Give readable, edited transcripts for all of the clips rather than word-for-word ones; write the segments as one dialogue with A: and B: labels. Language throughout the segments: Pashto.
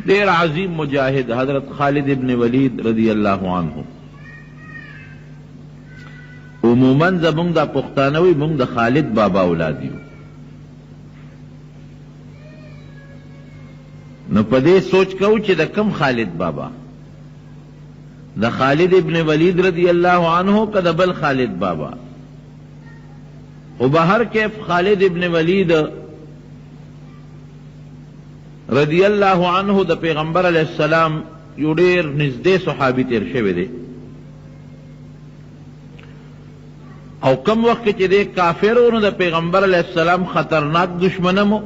A: دیر عظیم مجاہد حضرت خالد ابن ولید رضی اللہ عنہ. عموماً زمونږ دا پښتانه وي مونږ د خالد بابا اولاد یو، نو په دې سوچ کوو چې د کم خالد بابا، د خالد ابن ولید رضی اللہ عنہ که د بل خالد بابا. او بہر کیف خالد ابن ولید رضی اللہ عنہ د پیغمبر علیہ السلام یو ډیر نږدې صحابي تیر شوی دی، او کم وقت چې دی کافرونو د پیغمبر علیہ السلام خطرناک دشمنمو،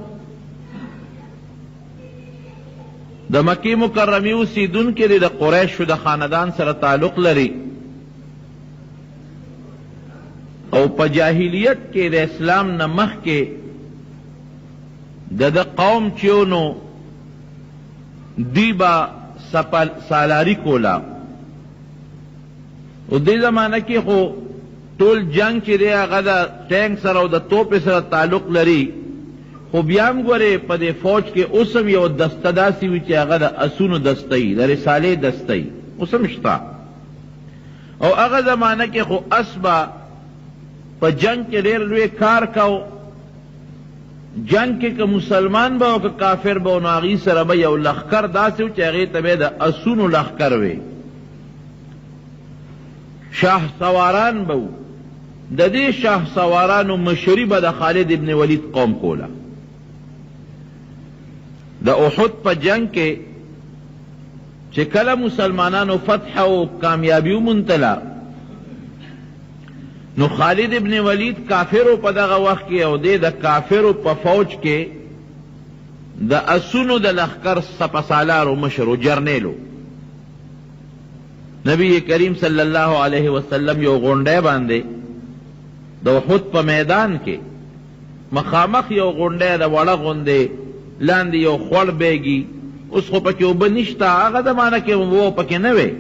A: د مکی مکرمی اوسیدونکي دی، د قریشو د خاندان سره تعلق لري، او په جاهلیت کې د اسلام نه مخکې د قوم چیونو دی با سالاری کولا. او دې زمانه کې خو ټول جنگ چې دی هغه د ټینک سره او د توپ سره تعلق لري، خو بیا هم ګورې په دې فوج کې اوس هم یو دسته داسې وي چې هغه د اسونو دسته وي، د رسالې دسته وي، اوس هم شته. او هغه زمانه کې خو اسبه په جنگ کې ډېر لوی کار کو، جنگ کې که مسلمان به او که کافر به او نو هغې سره به یو لښکر داسې و چې هغې ته به د اسونو لښکر وی، شاه سواران به و. د دې شاه سوارانو مشري به د خالد ابن ولید قوم کوله. د احد په جنگ کې چې کله مسلمانانو فتح او کامیابي وموندله، نو خالد ابن ولید کافرو په دغه وخت کې او دی د کافرو په فوج کې د اسونو د لښکر سپسالارو مشر و جرنیلو. نبی کریم صلی اللہ علیہ وسلم یو غونډی باندې د احد په میدان کې مخامخ یو غونډی د وړه غوندې لاندې یو خوړ بیږي، اوس خو پکې اوبه نشته، هغه زمانه کې اوبه پکې نه وی،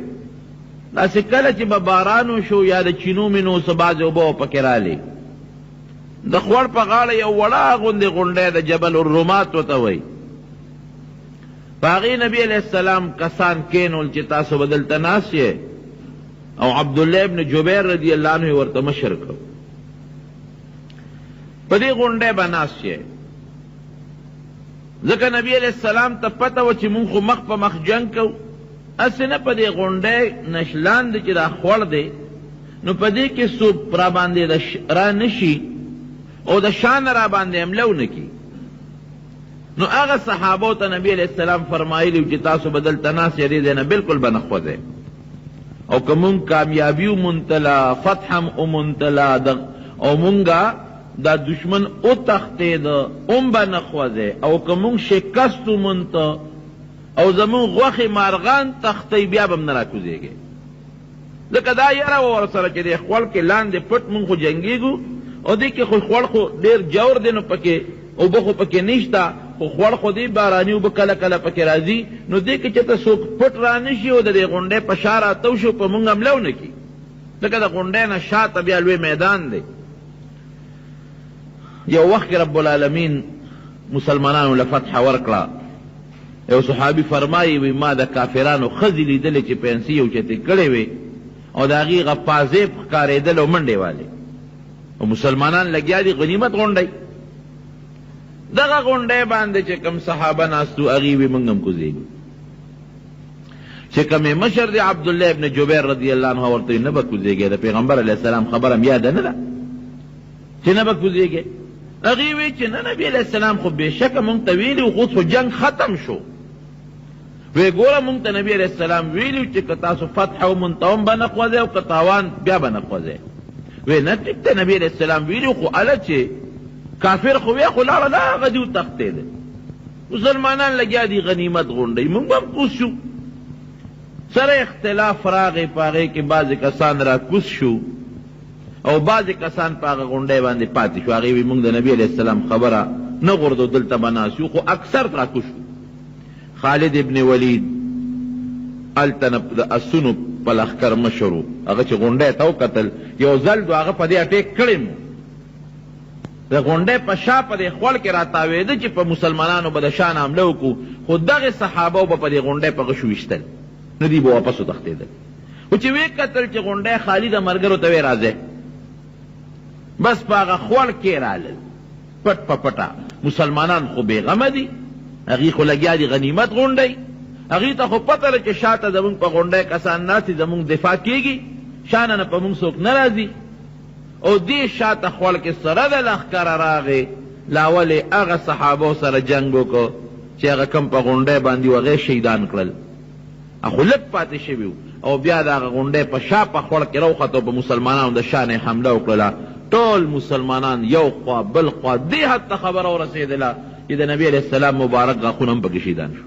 A: داسې کله چې به باران وشو یا د چینو منو څه بعضې اوبه پکې رالې، د خوړ په غاړه یو وړه غوندې غونډی د جبل الرومات ورته وی، په هغې نبي علیہ السلام کسان کینول چې تاسو به دلته ناست یې، او عبدالله ابن جبیر رضی اللہ عنہ ورته مشر کړ، په دې غونډی به ناست یې. ځکه نبی علیہ السلام ته پته وه چې مونږ خو مخ په مخ جنګ کوو، هسې نه په دې غونډی نشلان دی چې دا خوړ دی، نو په دې کې څوک را باندې را نشي او د شان را باندې حمله ونه کي. نو هغه صحابو ته نبی علیہ السلام فرمایلی چې تاسو به دلته ناست یې، دې ځای نه بلکل به نه خوځئ، او که مونږ کامیابي وموندله، فتح هم وموندله، او مونږه دا دشمن وتښتېد هم به نه خوځئ، او که مونږ شکست ومونده او زمون غوښې مارغان تختی بیا به هم نه راکوزېږي. ځکه دا یره وه ورسره چې دی خوړ کې لاندې پټ مونږ خو جنګېږو، او دې کې خو خوړ خو ډېر جور دی، نو پکې اوبه خو پکې نشته، خو خوړ خو دی باراني اوبه کله کله پکې راځي، نو دې کې چې ته څوک پټ را نه شي او د دې غونډۍ په شا راتو شو په مونږ حمله ونه کړي، ځکه د غونډۍ نه شاته بیا لوی میدان دی. یو وخت رب العالمین مسلمانانو له فتح ورکړه. یو صحابي فرمایي وي ما د کافرانو ښځې لیدلې چې پنسي یو چتې کړې وې او د هغې غپازې ښکارېدل او منډې والې، او مسلمانان لګیا دي غنیمت غونډی. دغه غونډی باندې چې کم صحابه ناستو هغې وي موږ هم کوزېږو. چې کمې مشر دی عبدالله ابن جبیر رضی اللہ عنہ ورته نه به کوزېږې، د پیغمبر علیه السلام خبره م یاده نه ده چې نه به کوزېږې. هغې وی چې نه نبي علیه السلام خو بېشکه مونږ ته ویلي و، خو جنګ ختم شو. وی ګوره مونږ ته نبي علیه السلام ویلي و چې که تاسو فتح ومونته هم به نه خوځئ او که تاوان بیا به نه خوځئ. وی نه ټیک دی نبي علیه السلام ویلي و، خو هله چې کافر خو وی خو لاړه دا هغه دي وتښتېده، مسلمانان لګیا دي غنیمت غونډئ، مونږ به هم کوز شو. سره اختلاف راغی په هغې کې بعضې کسان را کوز شو او بعضې کسان په هغه غونډۍ باندې پاتې شو. هغې وی مونږ د نبي علیه السلام خبره نه غورځو، دلته به ناست یو، خو اکثر را کوز شو. خالد ابن ولید هلته نه د اسونو په لښکر مشر و، هغه چې غونډۍ ته وکتل یو ځل دو هغه په دې اټیک کړی مو، د غونډۍ په شا په دې خوړ کې راتاوېده چې په مسلمانانو به د شان حمله وکړو، خو دغې صحابو به په دې غونډۍ په غشو ویشتل، نو دوی به واپس وتښتېدل. خو چې ویې کتل چې غونډۍ خالي د ملګرو ته ویې راځئ، بس په هغه خوړ کې رالل پټ په پټه. مسلمانان خو بېغمه دي، هغوی خو لګیا دي غنیمت غونډۍ، هغوی ته خو پته ده چې شاته زمونږ په غونډۍ کسان ناست دي، زمونږ دفاع کېږي، شانه نه په مونږ څوک نه راځي. او دې شاته خوړ کې سره د لښکره راغې، لا ولې هغه صحابو سره جنګ وکړو چې هغه کم په غونډۍ باندې و هغې شهیدان کړل، خو لږ پاتې شوي وو. او بیا د هغه غونډۍ په شا په خوړ کې راوختو، په مسلمانانو د شانې حمله وکړله. ټول مسلمانان یو خوا بل خوا دې حد ته خبره ورسېدله چې د نبي علیه السلام مبارک غاښونه هم پکې شهیدان شو.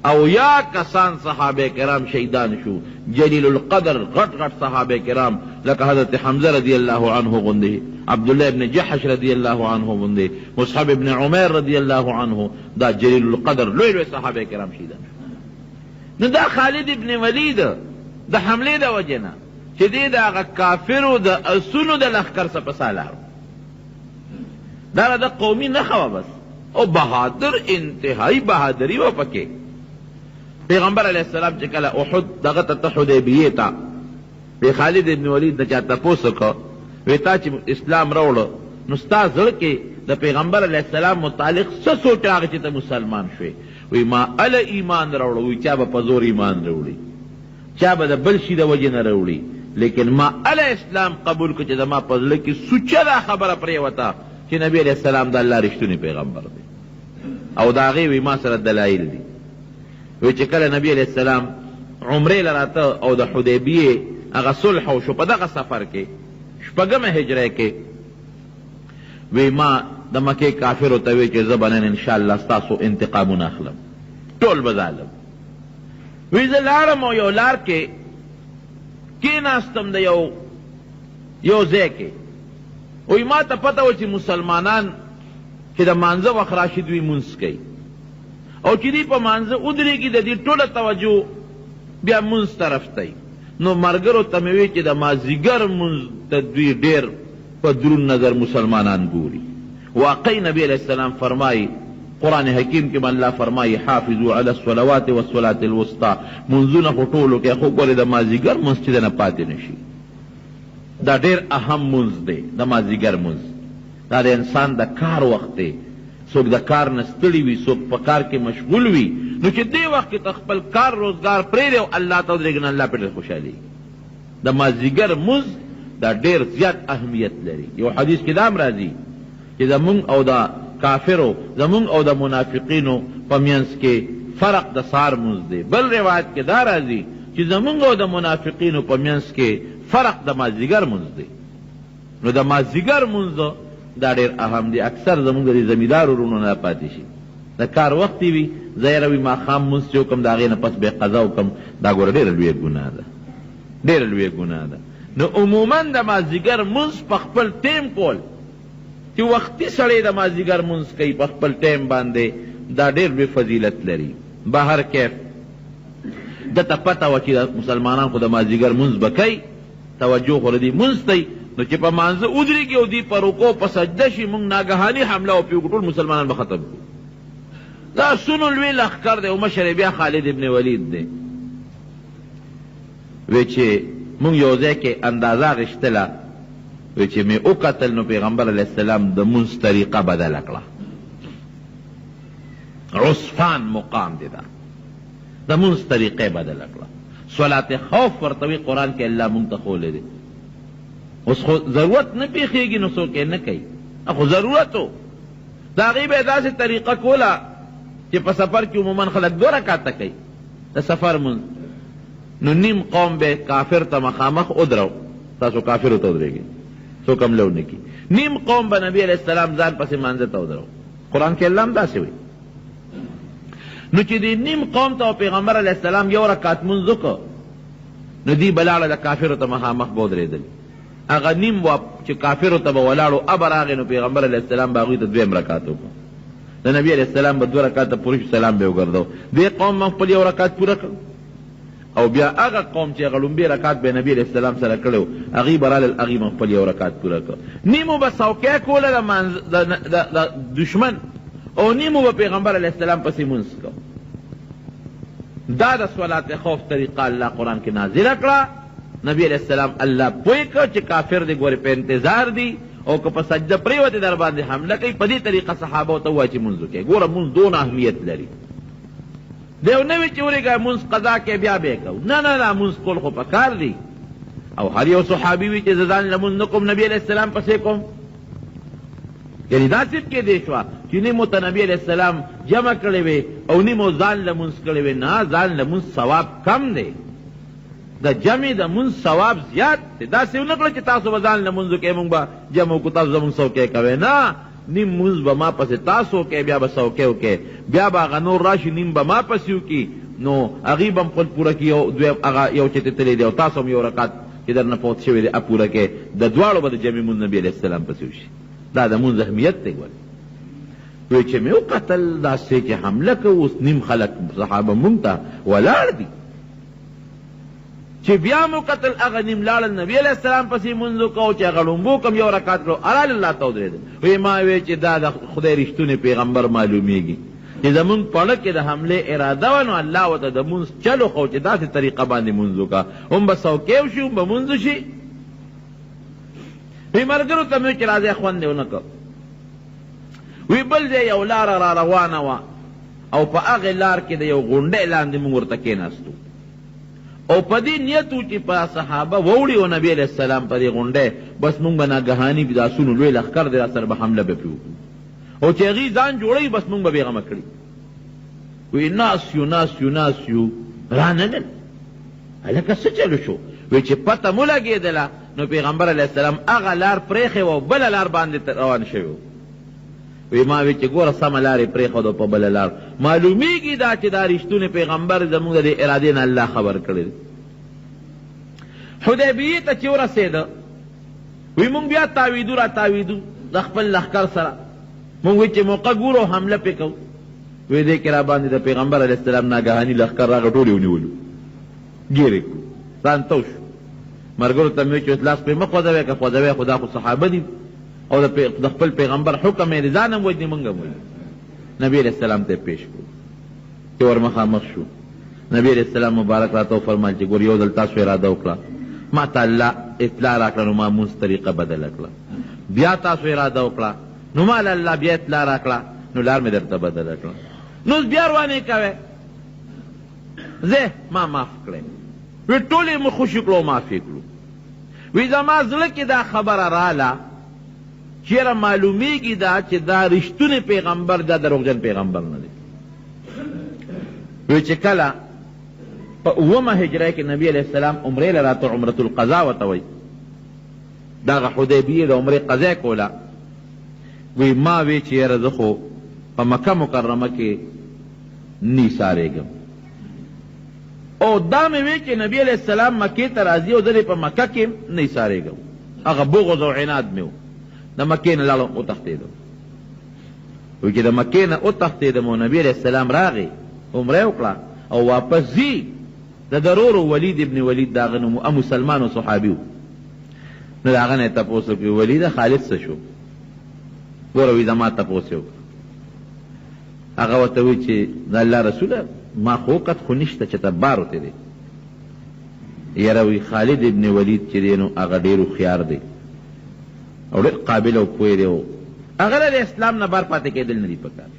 A: او یا کسان صحابه کرام شهیدان شو، جلیل القدر غټ غټ صحابه کرام لکه حضرت حمزه رضی الله عنه غوندې، عبدالله ابن جحش رضی الله عنه غوندې، مصعب ابن عمیر رضی الله عنه، دا جلیل القدر لوی لوی صحابه کرام شهیدان شو. نو دا خالد ابن ولید د حملې د وجې نه چې دی د هغه کافرو د اسونو د لښکر څه په سالارو، دا د قومي نښه وه بس. او بهادر انتهایی بهادري وه پکې. پیغمبر علیہ السلام چې کله احد دغه ته حدیبیې ته وی خالد ابن ولید نه چا تپوس وکړه، وی تا چې اسلام راوړه نو ستا زړه کې د پیغمبر علیہ السلام متعلق څه سوچ راغی چې ته مسلمان شوې؟ وی ما اله ایمان راوړه. وی چا به په زور ایمان راوړي، چا به د بل شي د وجې نه راوړي، لیکن ما اله اسلام قبول کړ چې زما په زړه کې سوچه دا خبره پرېوته چې نبی علیہ السلام د الله رښتونی پیغمبر دی، او د هغې وی ما سره دلایل دي. وی چې کله نبی علیہ السلام عمرې له راته او د حدیبیې هغه صلح وشو په دغه سفر کې شپږمه هجره کې، وی ما د مکې کافرو ته وی چې زه به نن انشاءالله ستاسو انتقامونه اخلم، ټول به ظالم. وی زه لاړم او یو لار کې کېناستم د یو ځای کې، وی ما ته پته و چې مسلمانان چې د مانځه وخت راشي دوی مونځ کوي، او چې دوی په مانځه ودرېږي د دې ټوله توجه بیا مونځ طرف ته وي. نو ملګرو ته مې وی چې د مازدیګر مونځ ته دوی ډېر په دروند نظر مسلمانان ګوري. واقعي نبی علیہ السلام فرمایي، قرآن حکیم کې الله فرمایي حافظوا علی الصلوات والصلاة الوسطى، منځونه خو ټولو کې، خو ګورې د مازدیګر مونځ چې نه پاتې نشي. دا ډېر اهم مونځ دی د مازدیګر مونځ. دا د انسان د کار وخت دی، څوک د کار نه ستړي وي، څوک په کار کې مشغول وي، نو چې دې وخت کې ته خپل کار روزګار پرېږدې او الله ته ودرېږي، نو الله پرې خوشحالي. د مازدیګر مونځ دا ډېر زیات اهمیت لري. یو حدیث کې دا هم راځي چې زمونږ او د کافرو، زمونږ او د منافقینو په منځ کې فرق د سهار مونځ دی. بل روایت کې دا راځي چې زمونږ او د منافقینو په منځ کې فرق د مازدیګر مونځ دی. نو د مازدیګر مونځ دا ډېر اهم دی. اکثر زمونږ د زمیندار ورونو نه پاتې شي، د کار وخت وي، زه یې روي ماښام مونځ چې وکړم د هغې نه پس بیا قضا وکړم، دا ګوره ډېره لویه ګناه ده، ډېره لویه ګناه ده. نو عموما د مازدیګر مونځ په خپل ټیم کول چې وختي سړی د مازدیګر مونځ کوي په خپل ټیم باندې، دا ډېر لوی فضیلت لري. بهر کیف دته پته وه چې مسلمانان خو د مازدیګر مونځ به کوي، توجه خو دې مونځ ته، نو چې په مانځه ودرېږي او دوی په رکوع په سجده شي، موږ ناګهاني حمله وپرې وکړو، ټول مسلمانان به ختم کړو. دا سونو لوی لښکر دی او مشر یې بیا خالد ابن ولید دی. وی چې موږ یو ځای کې اندازه غشتله، وی چې مې وکتل نو پیغمبر علیه السلام د مونځ طریقه بدله کړه. عصفان مقام دی، دا د مونځ طریقې بدله کړه. صلات خوف ورته وی قرآن کې الله مونږ ته ښولی دی. اوس خو ضرورت نه پیښېږي نو څوک یې نه کوي، خو ضرورت و. د هغې به یې داسې طریقه کوله چې په سفر کې عموما خلک 2 رکعته کوي د سفر مونځ، نو نیم قوم به کافر ته مخامخ ودرو، تاسو کافرو ته ودرېږئ، څوک حمله ونه کړي. نیم قوم به نبي علیه السلام ځان پسې مانځه ته ودرو. قرآن کې الله هم داسې وایي. نو چې دې نیم قوم ته پیغمبر علیه السلام 1 رکعت مونځ وکړ، نو دوی به لاړه د کافرو ته مخامخ به ودرېدل. هغه نیم چې کافرو ته به ولاړو ابه راغی، نو پیغمبر علیه السلام به هغوی ته 2 رکعت وکړو. د نبي علیه السلام به 2 رکعته پوره شو، سلام به یې وګرځو. دې قوم هم خپل 1 رکعت پوره کړ، او بیا هغه قوم چې هغه لومبی رکعت به نبی علیہ السلام سره کړو هغوی به رالل هغوی به خپل یو رکعت پوره کړ نیمو به څوکۍ کوله د دشمن او نیمو به پیغمبر علیہ السلام پسې مونځ کو دا د صلات خوف طریقه الله قرآن کې نازله کړه نبی علیہ السلام الله پوه کړ چې کافر دی ګورې په انتظار دی او که په سجده پریوتې در باندې حمله کوي په دې طریقه صحابه ته ووایي چې مونځ وکړئ ګوره مونځ دونه اهمیت لري دیو نه وي چې ورېږه مونځ قضا کې بیا به یې کوو نه مونځ کول خو پکار دی او هر یو صحابي وي چې زه ځان لمونځ نه کوم نبي علیہ السلام پسې کوم یعنې دا صرف کې دی شوه چې نیمو ته نبي علیہ السلام جمع کړې وې او نیمو ځان لمونځ کړې وې نه ځان لمونځ ثواب کم دی د جمع د مونځ ثواب زیات دی داسې ونه کړه چې تاسو به ځان لمونځ وکړئ مونږ به جمع وکړو تاسو زمونږ څوکۍ کوئ نه نیم مونځ به ما پسې تاسو وکئ بیا به څوکۍ وکئ بیا به هغه نور راشي نیم به ما پسې وکړي نو هغوی به هم خپل پوره کړي هغه یو چې تللی دی او تاسو هم یو رکعت چې در نه فوت شوی دی پوره کړئ د دواړو به د جمع مونځ نبي علیہ السلام پسې وشي دا د مونځ اهمیت دی ګورې وی چې مې وکتل داسې چې حمله کوو اوس نیم خلک صحابه مونږ ته ولاړ دي چې بیا مو قتل هغه نیم لاړل نبي علیہ السلام پسې مونځ وکړو چې هغه لومبو کم یو رکعت کړو ارال الله ته ودرېدل وی ما وی چې دا د خدای رښتونی پیغمبر معلومیږي چې زمونږ پړه کې د حملې اراده وه نو الله ورته د مونځ چل وښو چې داسې طریقه باندې مونځ وکړه هم به څوکۍ وشي هم به مونځ وشي وی ملګرو ته مې چې راځئ خوند یې ونه کړ وی بل ځای یو لاره را روانه وه او په هغې لار کې د یو غونډۍ لاندې مونږ ورته کېناستو او په دې نیت و چې په صحابه ووړي و نبي علیہ السلام په دې غونډۍ بس مونږ به ناګهاني د آسونو لوی لښکر دی را سره به حمله به پرې وکړو او چې هغوی ځان جوړوي بس مونږ به بېغمه کړي وی ناست یو راننل هلکه څه چلو شو وی چې پته مو لګېدله نو پیغمبر علیہ السلام هغه لار پرېښې وه او بله لار باندې روان شوی و وی ما وی چې ګوره سمه لارې پرېښودو په بله لار معلومیږي دا چې دا رښتونی پیغمبر زموږ د دې ارادې نه الله خبر کړی دی حدیبیې ته چې ورسېده وی مونږ بیا تاویدو د خپل لښکر سره مونږ وی چې موقع ګورو حمله پې کوو وی دې کې را باندې د پیغمبر علیه السلام ناګهاني لښکر راغی ټول یې ونیولو ګیرې کړو ځان تو شو ملګرو ته مې وی چې لاس پرې مه خوځوئ که خوځوئ خو دا خو صحابه دي او د خپل پیغمبر حکم یې ځان هم وجني مونږ هم وجني نبي علیہ السلام ته پیش کړو چې ور مخامخ شو نبي علیہ السلام مبارک راته وفرمایل چې ګور یو ځل تاسو اراده وکړه ما ته الله اطلاع راکړه نو ما مونځ طریقه بدله کړه بیا تاسو اراده وکړه نو ما الله بیا اطلاع راکړه نو لار مې درته بدله کړه نو بیا روانې کوئ زه ما معاف کړی وی ټول یې مو خوشي کړو معافي کړو وی زما زړه کې دا خبره راله چیرې معلومیږي دا چې دا رښتونی پیغمبر دا دروغجن پیغمبر نه دی وی چې کله په اومه هجره کې نبی علیہ السلام عمرې له راته عمرة القضا ورته وایي دغه حدیبیې د عمرې قضا کوله وی ما وی چې یاره زه خو په مکه مکرمه کې نی سارېږم او دا مې وی چې نبی علیہ السلام مکې ته راځي او زه په مکه کې نی سارېږم هغه بغض او عناد مې و د مکې نه لاړم وتښتېدم وی چې د مکې نه وتښتېدم او نبي علیہ السلام راغی عمره وکړه او واپس ځي د ضرورو ولید ابن ولید د هغه نوم مسلمان و صحابي و نو د هغه نه یې تپوس وکړي ولیده خالد څه شو ګوره وی زما تپوس یې وکړه هغه ورته وی چې د الله رسوله ما خو وقت خو نشته چې ته بار وتی دی یاره وی خالد ابن ولید چې دی نو هغه ډېر هوښیار دی او ډېر قابل او پوه دی او هغه د اسلام نه بار پاتې کېدل نه دي پکار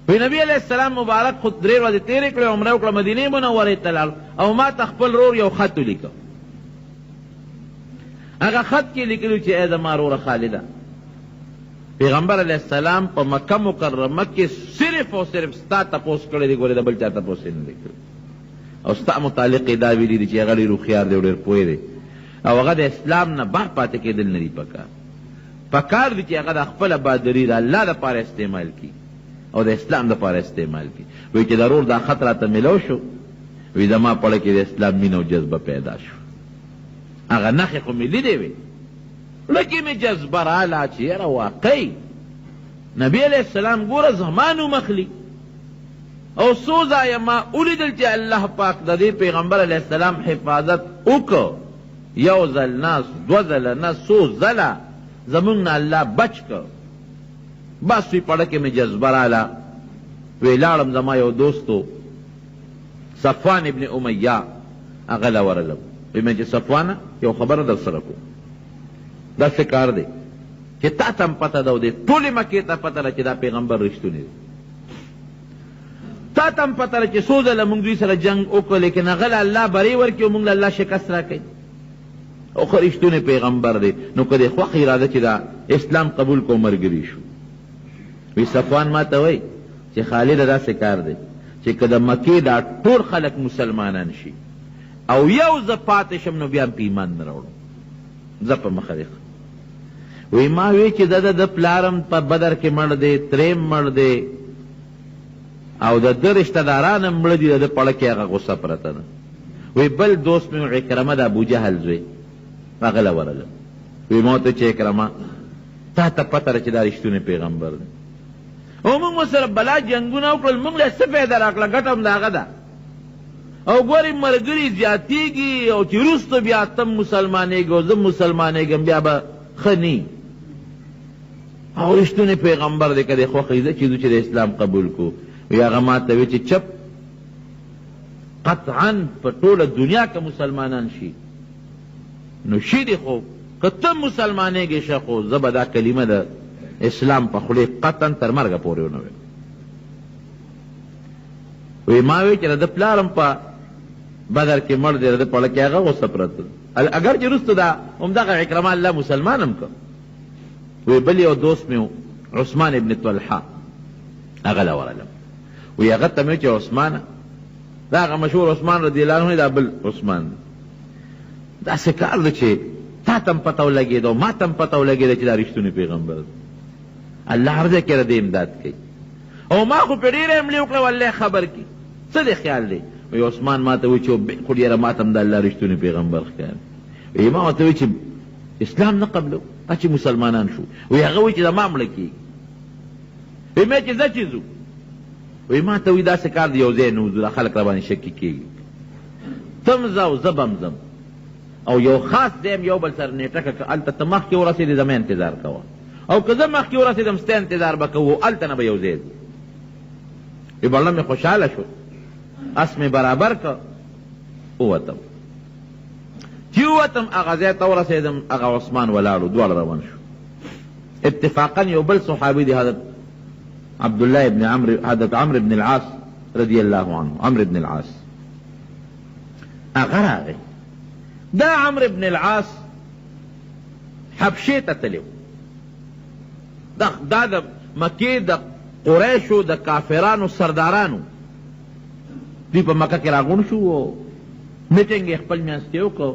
A: وی نبی علیہ السلام مبارک خود 3 ورځې تېرې کړې عمره وکړه مدینې منورې ته لاړ او ما ته خپل رور یو خط ولیکه هغه خط کې لیکلي چې ای زما روره خالده پیغمبر علیہ السلام په مکه مکرمه کې صرف او صرف ستا تپوس کړی دی ګورې د بل چا تپوس یې نه دی کړی او ستا متعلق یې دا ویلي دي چې هغه ډېر هوښیار دی او ډېر پوه دی او هغه د اسلام نه بار پاتې کېدل نه دي پکار دي چې هغه د خپله بادري د الله دپاره استعمال کړي او د اسلام دپاره استعمال کړي وایي چې ضرور دا خط راته میلو شو وایي زما پړه کې د اسلام مینه او جذبه پیدا شو هغه نښې خو مې لیدې وې لکې مې جذبه راله چې یاره واقعي نبي علیہ السلام ګوره زما نوم اخلي او څو ځایه ما ولیدل چې الله پاک د دې پیغمبر علیه السلام حفاظت وکړ، یو ځل نه، دوه ځله نه، څو ځله زمونږ نه الله بچ کړ. بس وی پړه کې مې جذبه راله، وی لاړم زما یو دوستو صفوان ابن امیه هغه له ورغلم، وی مې چې صفوانه یو خبره در سره کوم، داسې کار دی چې تا ته هم پته ده او دې ټولې مکې ته پته ده چې دا پیغمبر رښتونی دی، تا ته هم پته ده چې څو ځله موږ دوی سره جنګ وکړو لیکن هغه له الله بری ورکړي او موږ له الله شکست راکوي، او خو رښتونی پیغمبر دی. نو که دې خوښ اراده چې دا اسلام قبول کو ملګري شو. وی صفوان ما ته وایي چې خالده داسې کار دی چې که د مکې دا ټول خلک مسلمانان شي او یو زه پاتې شم نو بیا په ایمان نه راوړم، زه په مخه دی. وی ما وی چې د پلارم په بدر کې مړ دی، تریم مړ دی او د ده رشته داران هم مړه دي، د ده پړه کې هغه غصه پرته ده. وی بل دوست مې عکرمه د ابوجهل زوی هغه له ورغلم، وی ما ته چې عکرمه تا ته پته ده چې دا رښتونی پیغمبر دی او موږ ورسره بلا جنګونه وکړل، موږ له څه فایده راکړه، ګټه هم د هغه ده. او ګورې ملګري زیاتېږي او چې وروسته بیا ته مسلمانېږي او زه مسلمانېږم بیا به ښه نه او رښتونی پیغمبر دی. که دې خوښ یې چې د اسلام قبول کو. وی هغه ما ته وی چې چپ قطعا په ټوله دنیا که مسلمانان شي نو شي دي، خو که ته مسلمانېږې شه خو زه به دا کلمه د اسلام په خولې قطعا تر مرګه پورې ونه ویم. وی ما وی چې د پلارم په بدر کې مړ دی، د پړه کې هغه غصه پرته اگر چې وروسته دا همدغه عکرمه الله مسلمان هم کړ. وی بل یو دوست مې عثمان ابن طلحه هغه له ورغلم، وی هغه ته مې چې عثمانه دا هغه مشهور عثمان رضی الله عنه دا بل عثمان داسې کار دی چې تا ته هم پته ولګېده او ما ته هم پته ولګېده چې دا رښتونی پیغمبر دی. الله هر ځای کې د دې امداد کوي او ما خو پرې ډېره حملې وکړه والله خبر کړي څه دې خیال دی. وی عثمان ما ته وی چې بلکل یاره ما ته هم د الله رښتونی پیغمبر ښکاري. وی ما ورته وی چې اسلام نه قبلو چې مسلمانان شو. وی هغه وی چې زما مړه کېږي. وی مې چې زه چې ځو، وی ما ته وی داسې کار دی یو ځای نه وځو، دا خلک را باندې شکي کېږي، ته م ځه او زه به م ځم او یو خاص ځای یو بل سره نیټه کړه، هلته ته مخکې ورسېدې زما انتظار کوه او که زه مخکې ورسېدم ستا انتظار به کوو، هلته نه به یو ځای ځو. وی بله مې خوشحاله شو، اس مې برابر که ووتم. چې ووتم هغه ځای ته ورسېدم، هغه عثمان ولاړو، دواړه روان شو. اتفاقا یو بل صحابي دی حضرت عبدالله ابن عمرو، حضرت عمرو ابن العاص رضی الله عنه، عمرو ابن العاص هغه راغی. دا عمرو ابن العاص حبشې ته تللی و، دا د مکې د قریشو د کافرانو سردارانو دوی په مکه کې راغونډ شو او میټینګ یې خپل منځ کې وکړ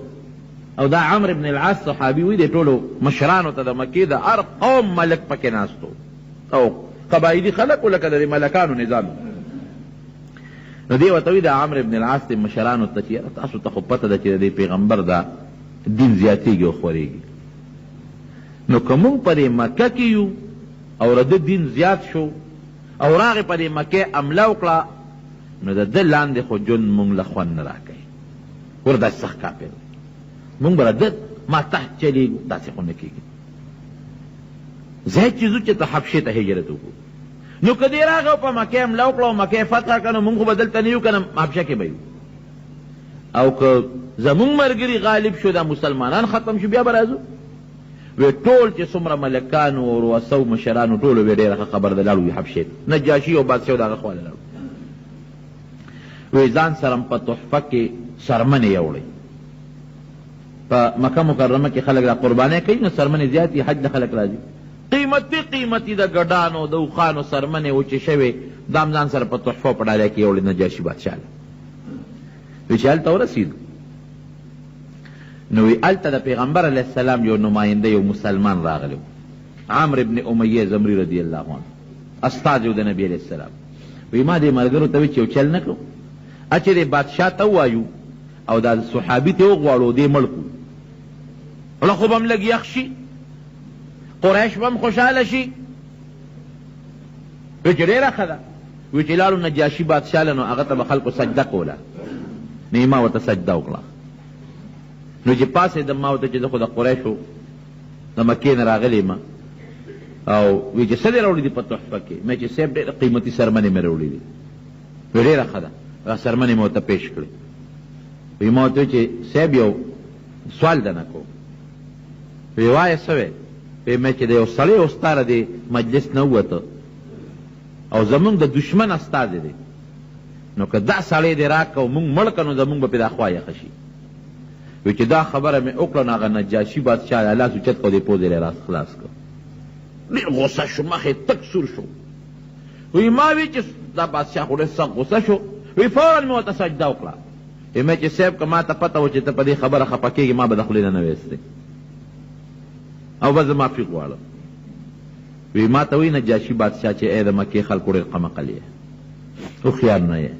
A: او دا عمرو ابن العاص صحابي وي د ټولو مشرانو ته د مکې د هر قوم ملک پکې ناستو او قبایلي خلک لکه د ملکانو نظام. نو دی ورته وي د عمرو ابن العاص د مشرانو ته چې تاسو ته خو پته ده چې د پیغمبر دا دین زیاتېږي او خورېږي، نو که موږ په دې مکه کې یو او د ده دین زیات شو او راغې په دې مکې حمله وکړه نو د ده لاندې خو ژوند موږ له خوند نه راکوي. ور داسې سخت کافر موږ به د ما تحت چلېږو، داسې خو نه کېږي. ځای چې ځو چې ته حبشې ته هجرت وکړو، نو که دې راغی او په مکې حمله وکړه او مکې فتح کړه نو موږ خو به دلته نه یو که نه حبشه کې به یو، او که زمونږ ملګري غالب شو دا مسلمانان ختم شو بیا به راځو. وی ټول چې څومره ملکانو او رؤساو مشرانو ټولو وی ډېره ښه خبر ده لاړو وي حبشې ته، نجاشي او بادشاه د هغه خواله لاړو. وی ځان سره په تحفه کې څرمنې یوړئ. په مکه مکرمه کې خلک را قربانۍ کوي نو څرمنې زیاتې، حج د خلک راځي، قیمتي قیمتي د ګډانو د اوښانو څرمنې وچې شوې دا هم ځان سره په تحفه په ډالۍ کې یوړې نجاشي بادشاه له. وی چې هلته ورسېدو نو وی هلته د پیغمبر علیه السلام یو نماینده یو مسلمان راغلی و، عمرو ابن امیه زمری رضی الله عنه، استازی و د نبي علیه السلام. وی ما دې ملګرو ته وی چې یو چل نه کړو، اچې دې بادشاه ته ووایو او دا صحابي ته وغواړو دې مړ کړو، وړه خو به هم لږ یخ شي، قریش به هم خوشحاله شي. وی چې ډېره ښه ده. وی چې لاړو نجاشي بادشاه له نو هغه ته به خلکو سجده کوله نو ما ورته سجده وکړه نو چې پاسېدم ما ورته چې زه خو د قریشو د مکې نه راغلی یم او وی چې څه دې راوړي دي په تحفه کې مې چې صاحب ډېره قیمتي سرمنې مې راوړي دي وی ډېره ښه ده هغه سرمنې مې ورته پیش کړې وی ما ورته چې صاحب یو سوال درنه کوم وی وایه څه وی وی مې چې د یو سړی استاره دې مجلس نه ووته او زمونږ د دشمن استازی دی نو که دا سړی دې راکه او مونږ مړ که نو زمونږ به پې دا خوا یخه شي وی چې دا خبره مې وکړه نو هغه نجاشي بادشاه لاس اوچت کړ دې پوځ یې راس خلاص کړ ډېر غصه شو مخ یې تک سور شو وی ما وی چې دا بادشاه خو ډېر سخت غصه شو وی فورا مې ورته سجده وکړه وی مې چې صاحب که ما ته پته و چې ته په دې خبره خفه کېږې ما به د خولې نه ویستی او بس زه معافي غواړم وی ما ته وی نجاشي بادشاه چې ای د مکې خلکو ډېر قمقل یې هوښیار نه یې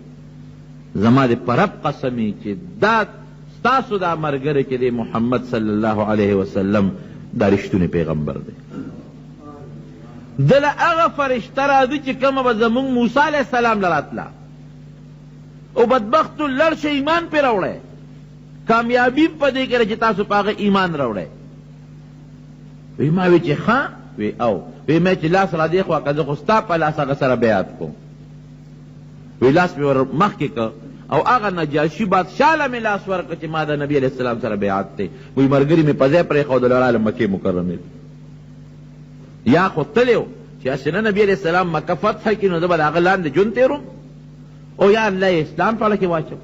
A: زما دې په رب قسم چې دا ستاسو دا ملګری چې دی محمد صلی الله علیه وسلم دا رښتونی پیغمبر دی دله هغه فرشته راځي چې کومه به زمونږ موسی علیه السلام له راتله او بدبختو لړ شه ایمان پې راوړی کامیابي په دې کې چې تاسو په هغه ایمان راوړی وی ما وی چې ښه وی او وی مې چې لاس را دې خوا که زه خو ستا په لاس هغه سره بیعت کوم وی لاس مې ور مخکې که او هغه نجاشي بادشاه له مې لاس ورکړه چې ما د نبي علیه السلام سره بیعت دی وی ملګري مې په ځای پرېښودل راله مکې مکرمې یا خو تلی و چې هسې نه نبي علیه السلام مکه فتح کړي نو زه به د هغه لاندې ژوند تېروم او یا الله یې اسلام په اړه کې واچو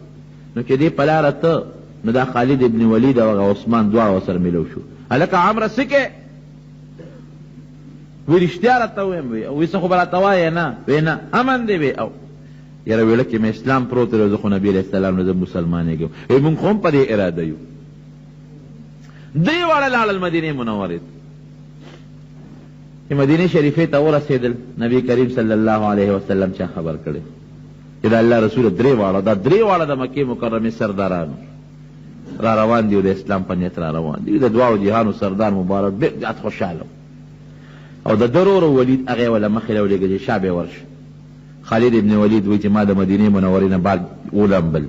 A: نو چې دې په لاره ته نو دا خالد ابن ولید او هغه عثمان دواړه ورسره میلو شو هلکه عمره څه کې وی رښتیا راته ویم وی څه خو به راته وایې نه وی نه امن دی وی او یاره ویله کې مې اسلام پروت دی زه خو نبي علیه السلام نه زه مسلمانېږم وی مونږ خو هم په دې اراده یو دوی واړه لاړل مدینې منورې چې مدینې شریفې ته ورسېدل نبي کریم صلی الله علیه وسلم چا خبر کړی چې د الله رسول درې واړه دا درې واړه د مکې مکرمې سردارانو را روان دي او د اسلام په نیت را روان دي د دواړو جهانو سردار مبارک ډېر زیات خوشحاله او د درور ولید هغه ولا مخې راولېږه چې شا به ورشه خالد ابن ولید وایي چې ما د مدینې منورې نه بعد ولمبل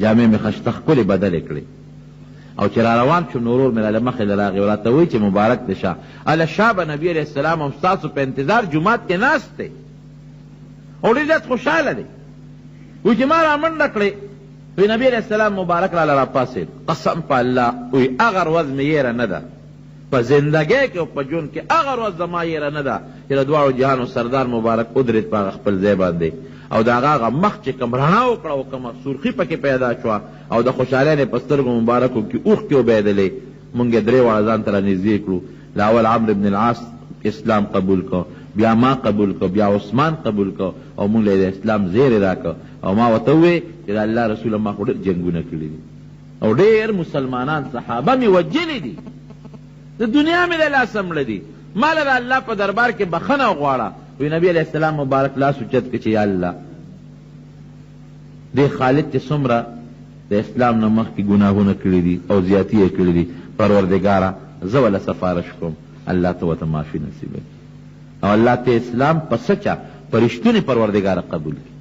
A: جامې مې خشته ښکلې بدلې کړې او چې را روان شو نورور مې راله مخې له راغی راته وایي چې مبارک دې شه هله شا به نبي علیه السلام هم ستاسو په انتظار جومات کې ناست دی او ډېر زیات خوشحاله دی وایي چې ما را منډه کړې وی نبی علیہ السلام مبارک راله راپاسېد قسم په الله وی هغه ورځ مې یېره نه ده په زندګۍ کې او په ژوند کې هغه ورځ زما یېره نه ده چې د دواړو جهانو سردار مبارک ودرېد په هغه خپل ځای باندې او د هغه مخ چې کوم رڼا وکړه او کومه سرخي پکې پیدا شوه او د خوشحالۍ نه په سترګو مبارکو کې اوښکې وبهېدلې مونږ یې درې واړه ځان ته رانږدې کړو لاول عمرو بن العاص اسلام قبول کو بیا ما قبول کو بیا عثمان قبول کو او مونږ له اسلام زیری راکړه او ما ورته ووې چې د الله رسوله ما خو ډېر جنګونه کړي دي او ډېر مسلمانان صحابه مې وجلي دي د دنیا مې د لاسه مړه دي ما له د الله په دربار کې بخښنه غواړه وی نبي علیه السلام مبارک لاس اوچت کړه چې یا الله دې خالد چې څومره د اسلام نه مخکې ګناهونه کړي دي او زیاتي یې کړي دي پروردګاره زه وله سفارش کوم الله ته ورته معافي نصیبه او الله ته اسلام په سچه په رښتونې پروردګاره قبول کړي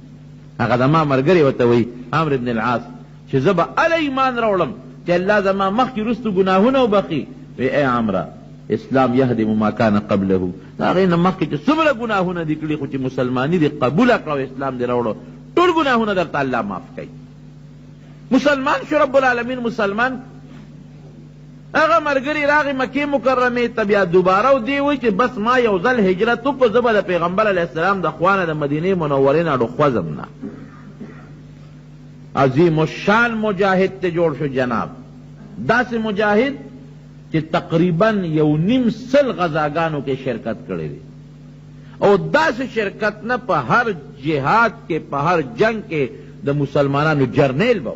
A: هغه زما ملګری ورته وایي عمرو بن العاص چې زه به هله ایمان راوړم چې الله زما مخکې وروستو ګناهونه وبخي وی ای عمره اسلام یهدم ما کان قبله د هغې نه مخکې چې څومره ګناهونه دي کړي خو چې مسلماني دې قبوله کړه او اسلام دې راوړو ټول ګناهونه درته الله معاف کوي مسلمان شو رب العالمین مسلمان هغه ملګري راغی مکې مکرمې ته بیا دوباره او دی وایي چې بس ما یو ځل هجرت وکړو زه به د پیغمبر علیه السلام د خوا نه د مدینې منورې نه اړوخوځم نه عظیم الشان مجاهد ته جوړ شو جناب داسې مجاهد چې تقریبا 1.5 غزاګانو کې شرکت کړی دی او داسې شرکت نه په هر جهاد کې په هر جنگ کې د مسلمانانو جرنیل به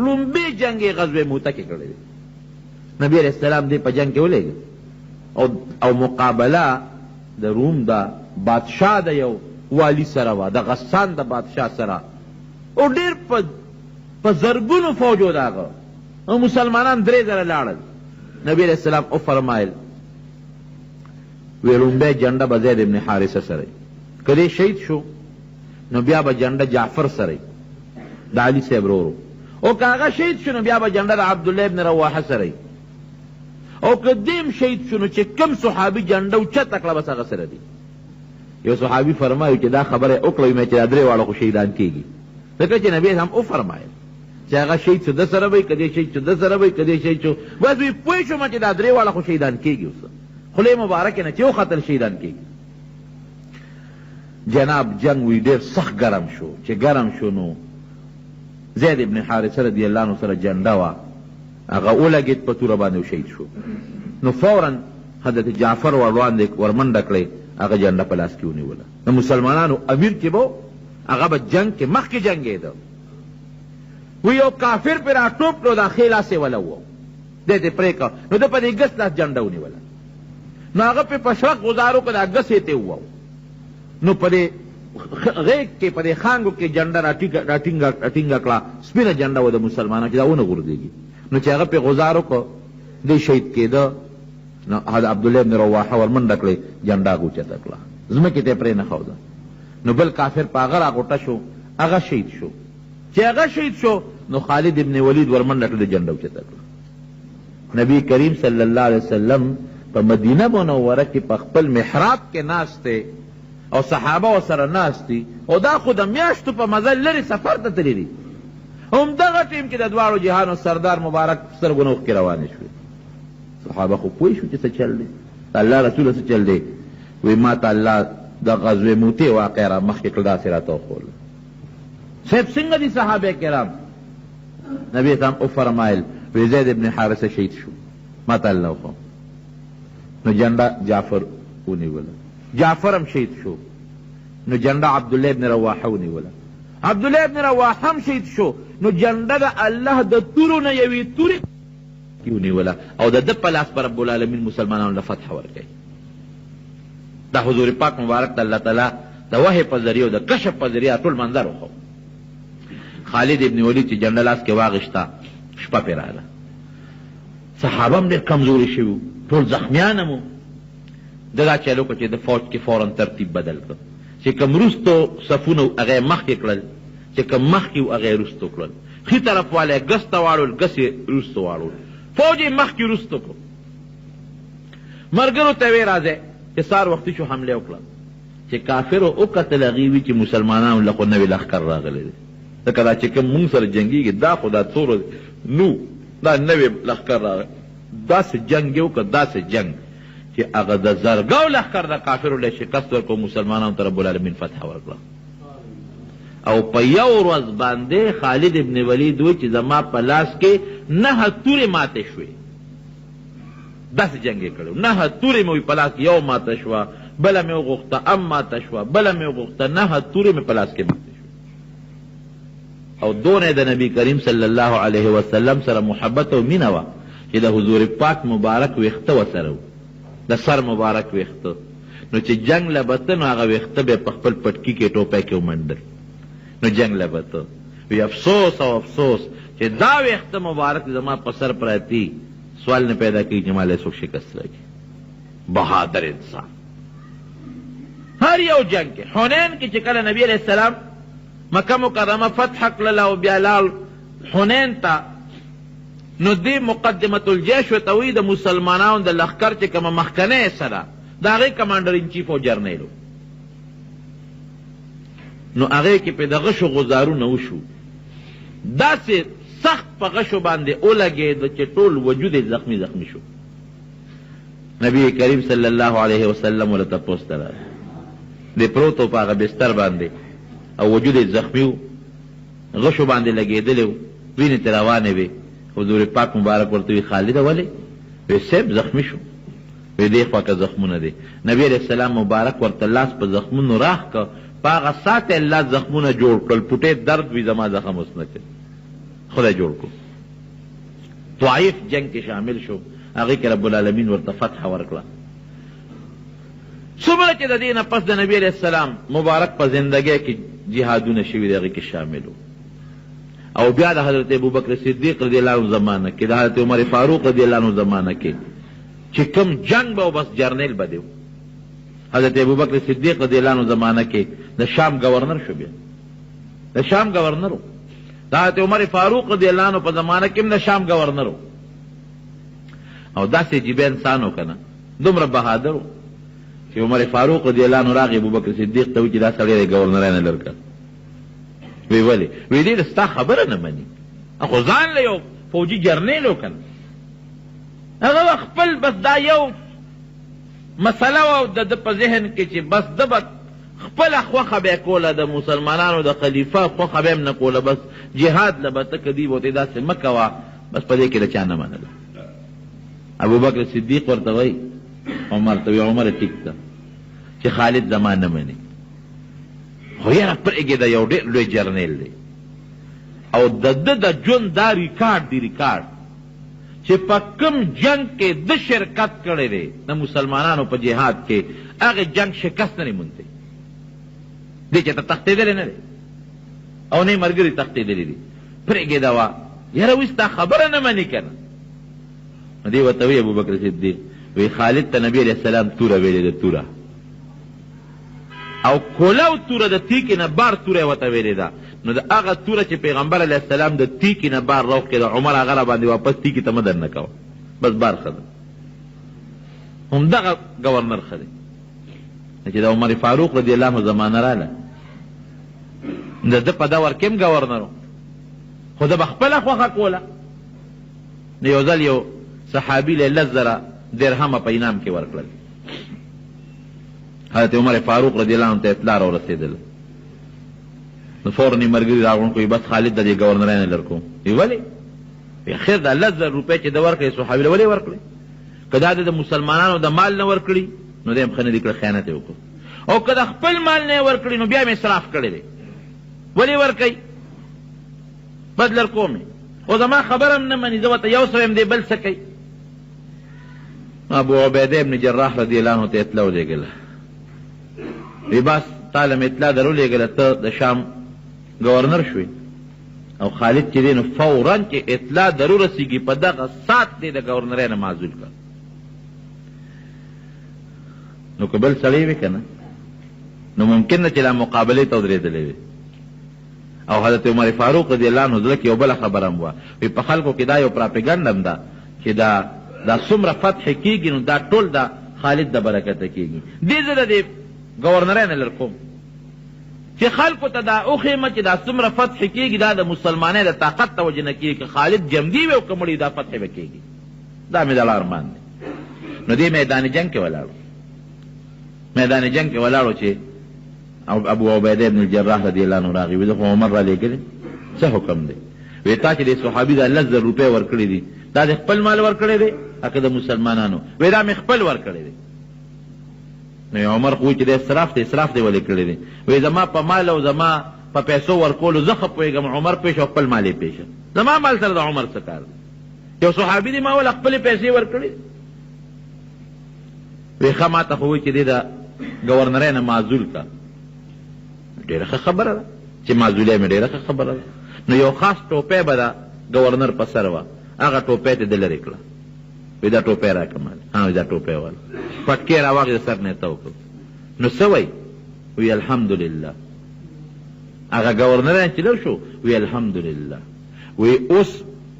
A: لومبي جنگ یې غزوه موته کې کړی دی نبی علیہ السلام دې په جنگ کې ولېږه او مقابله د روم د بادشاه د یو والی سره وه د غسان د بادشاه سره او ډېر په زرګونو فوج و د هغه او مسلمانان 3 زره لاړل نبی علیہ السلام او فرمایل وی لومبی جنډه به زید ابن حارثه سره که دې شهید شو نو بیا به جنډه جعفر سره د علي صاحب ورو او که هغه شهید شو نو بیا به جنډه د عبدالله ابن رواحه سره او که دیم شهید شو نو چې کم صحابي جنډه اوچته کړه بس هغه سره دی. یو صحابي فرمایي چې دا خبره وکړه مې چې دا درې واړه خو شهیدان کېږي، ځکه چې نبي هم وفرمایل چې هغه شهید شو ده سره به وي، که دې شهید شو ده سره به وي، که دې شهید شو بس وی پوه شوم چې دا درې واړه خو شهیدان کېږي. اوس خولې مبارکې نه چې وختل شهیدان کېږي. جناب جنگ وی ډېر سخت ګرم شو، چې ګرم شو نو زید ابن حارثه رضی الله عنه سره جنډه وه، هغه ولګېد په توره باندې شهید شو. نو فورا حضرت جعفر ور وړاندې ورمنډه کړئ، هغه جنډه په لاس کې ونیوله. د مسلمانانو امیر چې به هغه به جنگ کې مخکې جنګېده، وی یو کافر پې را ټوپ کړو دا ښې لاس یې ولوو، دی ته پرې کړه نو ده په دې ګس لاس جنډه ونیوله. نو هغه پې په شرق ګزار وکړه، دا ګس یې ته ووو، نو په دې غیږ کې په دې خانګو کې جنډه راټینګه کړه، سپینه جنډه وه د مسلمانانو چې دا ونه غورځېږي. نو چې هغه پې غزار وکړه دی شهید کېده، نو عبدالله ابن رواحه ورمنډه کړې، جنډه هغه اوچته کړه، ځمکې ته یې پرې نه ښوده. نو بل کافر په هغه راغوټه شو، هغه شهید شو. چې هغه شهید شو نو خالد ابن ولید ورمنډه کړه، جنډه اوچته کړه. نبی کریم صلی الله علیه وسلم په مدینه منوره کې په خپل محراب کې ناست دی او صحابه ورسره ناست دي، او دا خو د میاشتو په مزل لرې سفر ته تللي دي. همدغه ټیم کې د دواړو جهانو سردار مبارک سترګو نه اوښکې روانې شوې. صحابه خو پوه شو چې څه چل دی، د الله رسول څه چل دی. وی ما ته الله د غزوې موتې واقع را مخکې کړه، داسې راته وښوله. صاحب څنګه دي صحابه کرام؟ نبي ته هم وفرمایل وی زید ابن حارثه شهید شو، ما ته الله وښوم. نو جنډه جعفر ونیوله، جعفر هم شهید شو. نو جنډه عبدالله ابن رواحه ونیوله، عبدالله ابن رواحه هم شهید شو. نو جنډه د الله د تورو نه یوې تورې ونیوله او د ده په لاس په رب العالمین مسلمانانو له فتح ورکوي. دا حضور پاک مبارک د الله تعالی د وحی په ذریعه او د کشف په ذریعه ټول منظر وښو. خالد ابن ولید چې جنډه لاس کې واغېسته، شپه پرې راغله. صحابه هم ډېر کمزوري شوي وو، ټول زخمیان هم وو. ده دا چل وکړه چې د فوج کې فورا ترتیب بدل کړ، چې کوم وروستو صفونه هغه یې مخکې کړل، چې کوم مخکې وو هغه یې وروستو کړل. ښي طرف والی ګس ته واړول، ګس یې وروستو واړول، فوج یې مخکې وروستو کړو. ملګرو ته ویې راځئ چې سهار وختي شو حمله وکړه. چې کافرو وکتل هغې وي چې مسلمانانو له خو نوی لښکر راغلی دی، ځکه دا چې کوم مونږ سره جنګېږي دا خو دا څومره نو دا نوی لښکر راغلی. داسې جنګ یې وکړه، داسې جنګ چې هغه د زرګاو لښکر د کافرو له شکست ورکړو، مسلمانانو ته رب العالمین فتح ورکړه. او په یو ورځ باندې خالد ابن ولید وایي چې زما په لاس کې 9 تورې ماتې شوې. داسې جنګ یې کړی، 9 تورې مې وایي په لاس کې، یو ماته شوه، بله مې وغوښته ام ماته شوه، بله مې وغوښته، 9 تورې مې په لاس کې ماتې شوې. او دونه د نبی کریم صلی الله علیه وسلم سره محبت او مینه وه چې د حضور پاک مبارک ویښته ورسره و، د سر مبارک ویښته. نو چې جنگ له بته نو هغه ویښته به په خپل پټکي کې ټوپی کې ومنډل. نو جنگ له بته وی افسوس او افسوس چې دا ویښته مبارک زما په سر پراتی، سوال نه پیدا کېږي چې ما له څوک شکست راکړي. بهادر انسان هر یو جنگ کې. حنین کې چې کله نبی علیه السلام مکه مکرمه فتح کړله او بیا لاړ حنین ته، نو دې مقدمة الجيش ورته وایي د مسلمانانو د لښکر چې کومه مخکنۍ سره د هغې کمانډر ان چیف او جرنیل و. نو هغې کې پې د غشو غزارونه وشو، داسې سخت په غشو باندې ولګېده چې ټول وجود یې زخمي زخمي شو. نبی کریم صلی الله علیه وسلم ورته تپوس ته راغی، دی پروت و په هغه بستر باندې او وجود یې زخمي و، غشو باندې لګېدلی و، وینې ترې روانې وې. حضور پاک مبارک ورته وی خالده ولې؟ وی صاحب زخمی شو. وی دې خوا که زخمونه دی. نبی علیه السلام مبارک ورته لاس په زخمونو راښ که، په هغه ساعت یې الله زخمونه جوړ کړل. پوټې درد وي زما زخم اوس نه کوي، خدای جوړ کړو. طائف جنگ کې شامل شو، هغې کې رب العالمین ورته فتح ورکړه. څومره چې د دې نه پس د نبی علیه السلام مبارک په زندګۍ کې جهادونه شوي دي، هغې کې شامل و. او بیا د حضرت ابوبکر صدیق رضی الله عنه زمانه کې، د حضرت عمر فاروق رضی الله عنه زمانه کې چې کوم جنگ به و بس جرنیل به دی، حضرت ابوبکر صدیق رضی اللہ عنہ زمانہ کې د شام گورنر شو، بیا د شام گورنر و. د حضرت عمر فاروق رضی اللہ عنہ په زمانہ کې هم د شام گورنر و. او داسې عجیب انسان و که نه، دومره بهادر و چې عمر فاروق رضی اللہ عنہ راغی ابوبکر صدیق ته وایي چې دا سړی دی گورنرۍ نه لر کړ. وی ولې؟ وی ډېر ستا خبره نه مني، خو ځان له یو فوجي جرنیل و که نه، هغه خپل بس دا یو مسله وه د ده په ذهن کې چې بس ده به خپله خوښه به یې کوله، د مسلمانانو د خلیفه خوښه به یې هم نه کوله، بس جهاد له به ته که دوی به ورته داسې مه کوه، بس په دې کې د چا نه منله. ابوبکر صدیق ورته وایي عمر ته، وی عمر ټیک ده چې خالد زما نه مني، خو یاره پرېږې د یو ډېر لوی جرنیل دی او د ده د ژوند دا ریکارډ دی، ریکارډ چې په کوم جنگ کې د شرکت کړی دی د مسلمانانو په جهاد کې، هغې جنگ شکست نه دی موندی، دی چې ته تښتېدلی نه دی او نه یې ملګري تښتېدلی دي. پرېږې ده وه یاره وایي ستا خبره نه مني که نه. نو دی ورته وایي ابوبکر صدیق وی خالد ته نبی علیہ السلام توره ویلې ده، توره او کولو توره د تیکې نه بار توره یې ورته ویلې ده. نو د هغه توره چې پیغمبر علیه السلام د تیکې نه بار راوښکې ده، عمر هغه را باندې واپس تیکې ته مه درنه کوه، بس بار ښه ده. همدغه گورنر ښه دی چې د عمر فاروق رضی الله عنه زمانه راله، د ده په دور کې هم گورنر و، خو ده به خپله خوښه کوله. نو یو ځل یو صحابي له 10,000 درهمه په انعام کې ورکړل. حضرت عمر فاروق رضی الله عنه ته اطلاع راورسېدله، نو فوراً یې ملګري راغونډ کړي، بس خالد د دې ګورنرۍ نه لر کوم. وی ولې؟ وی خیر دا 10,000 روپۍ چې ده ورکړې صحابي له ولې ورکړې؟ که دا د مسلمانانو د مال نه ورکړي نو دی هم ښه نه دي کړی، خیانت یې وکړو، او که د خپل مال نه یې ورکړي نو بیا مې اسراف کړی دی. ولې ورکوي؟ بد لر کوم او زما خبره هم نه مني، زه ورته یو څه یم دی بل څه کوي. ابو عبیده ابن جراح رضی الله عنه ته اطلاع ولېږله، وی بس تا له مې اطلاع در ولېږله، ته د شام گورنر شوې او خالد چې دی نو فوراً چې اطلاع در ورسېږي په دغه ساعت دی د گورنرۍ نه معزول کړه. نو که بل سړی وي که نه نو ممکن نه چې لا مقابلې ته ودرېدلی وي. او حضرت عمر فاروق رضی الله عنه زړه کې یو بله خبره هم وه، وی په خلکو کې دا یو پراپګنډ هم ده چې دا څومره فتح کېږي نو دا ټول د خالد د برکته کېږي. دې زه د دې ګورنرۍ نه لر کوم چې خلکو ته دا وښیمه چې دا څومره فتح کېږي، دا د مسلمانۍ د طاقت ته وجه نه کېږي، که خالد جمدي وي او که مړي دا فتح به کېږي. دا مې د الله ارمان دی. نو دې میدان جنگ کې ولاړو، میدان جنگ کې ولاړو چې ابو عبیده ابن الجراح رضی الله عنه راغی، وی زه خو عمر را لېږلی، څه حکم دی؟ وی تا چې دې صحابي دا 10,000 روپۍ ورکړي دي، دا د خپل مال ورکړی دی که د مسلمانانو؟ وی دا مې خپل ورکړی دی. نو عمر خو وایي چې د اسراف دی، اسراف دی ولې کړی دی؟ وی زما په مال او زما په پیسو ورکولو زه ښه پوهېږم، عمر پېښ او خپل مال یې پېښه، زما مال سره د عمر څه کار دی؟ یو صحابي دی ما ول خپلې پیسې ورکړي. وی ښه ما ته خو وایي چې دې د ګورنرۍ نه معزول کا، ډېره ښه خبره ده چې معزولۍ مې ډېره ښه خبره ده. نو یو خاص ټوپۍ به د ګورنر په سر وه، هغه ټوپۍ ته دې لرې کړه. وی دا ټوپۍ راکړه مال، ها دا ټوپۍ واله پټکې را واخېست سر نه یې تاو کړ. نو څه وایي؟ وی الحمدلله. هغه ګورنر چې لر شو وی الحمدلله. وی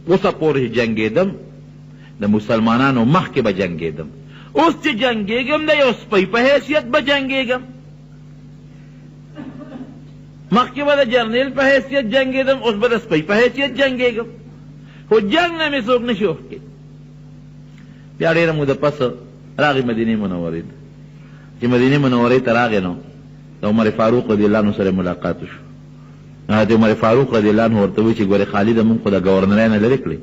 A: اوسه پورې جنګېدم د مسلمانانو مخکې به جنګېدم، اوس چې جنګېږم د یو سپی په حیثیت به جنګېږم، مخکې به د جرنیل په حیثیت جنګېدم، اوس به د سپی په حیثیت جنګېږم، خو جنګ نه مې څوک نه شي وښکې. بیا ډېره موده پس راغی مدینې منورې ته، چې مدینې منورې ته راغی نو د عمر فاروق رضی الله عنه سره ملاقات شو. حضرت عمر فاروق رضی الله عنه ورته وایي چې ګورې خالده مونږ خو د ګورنرۍ نه لرې کړې،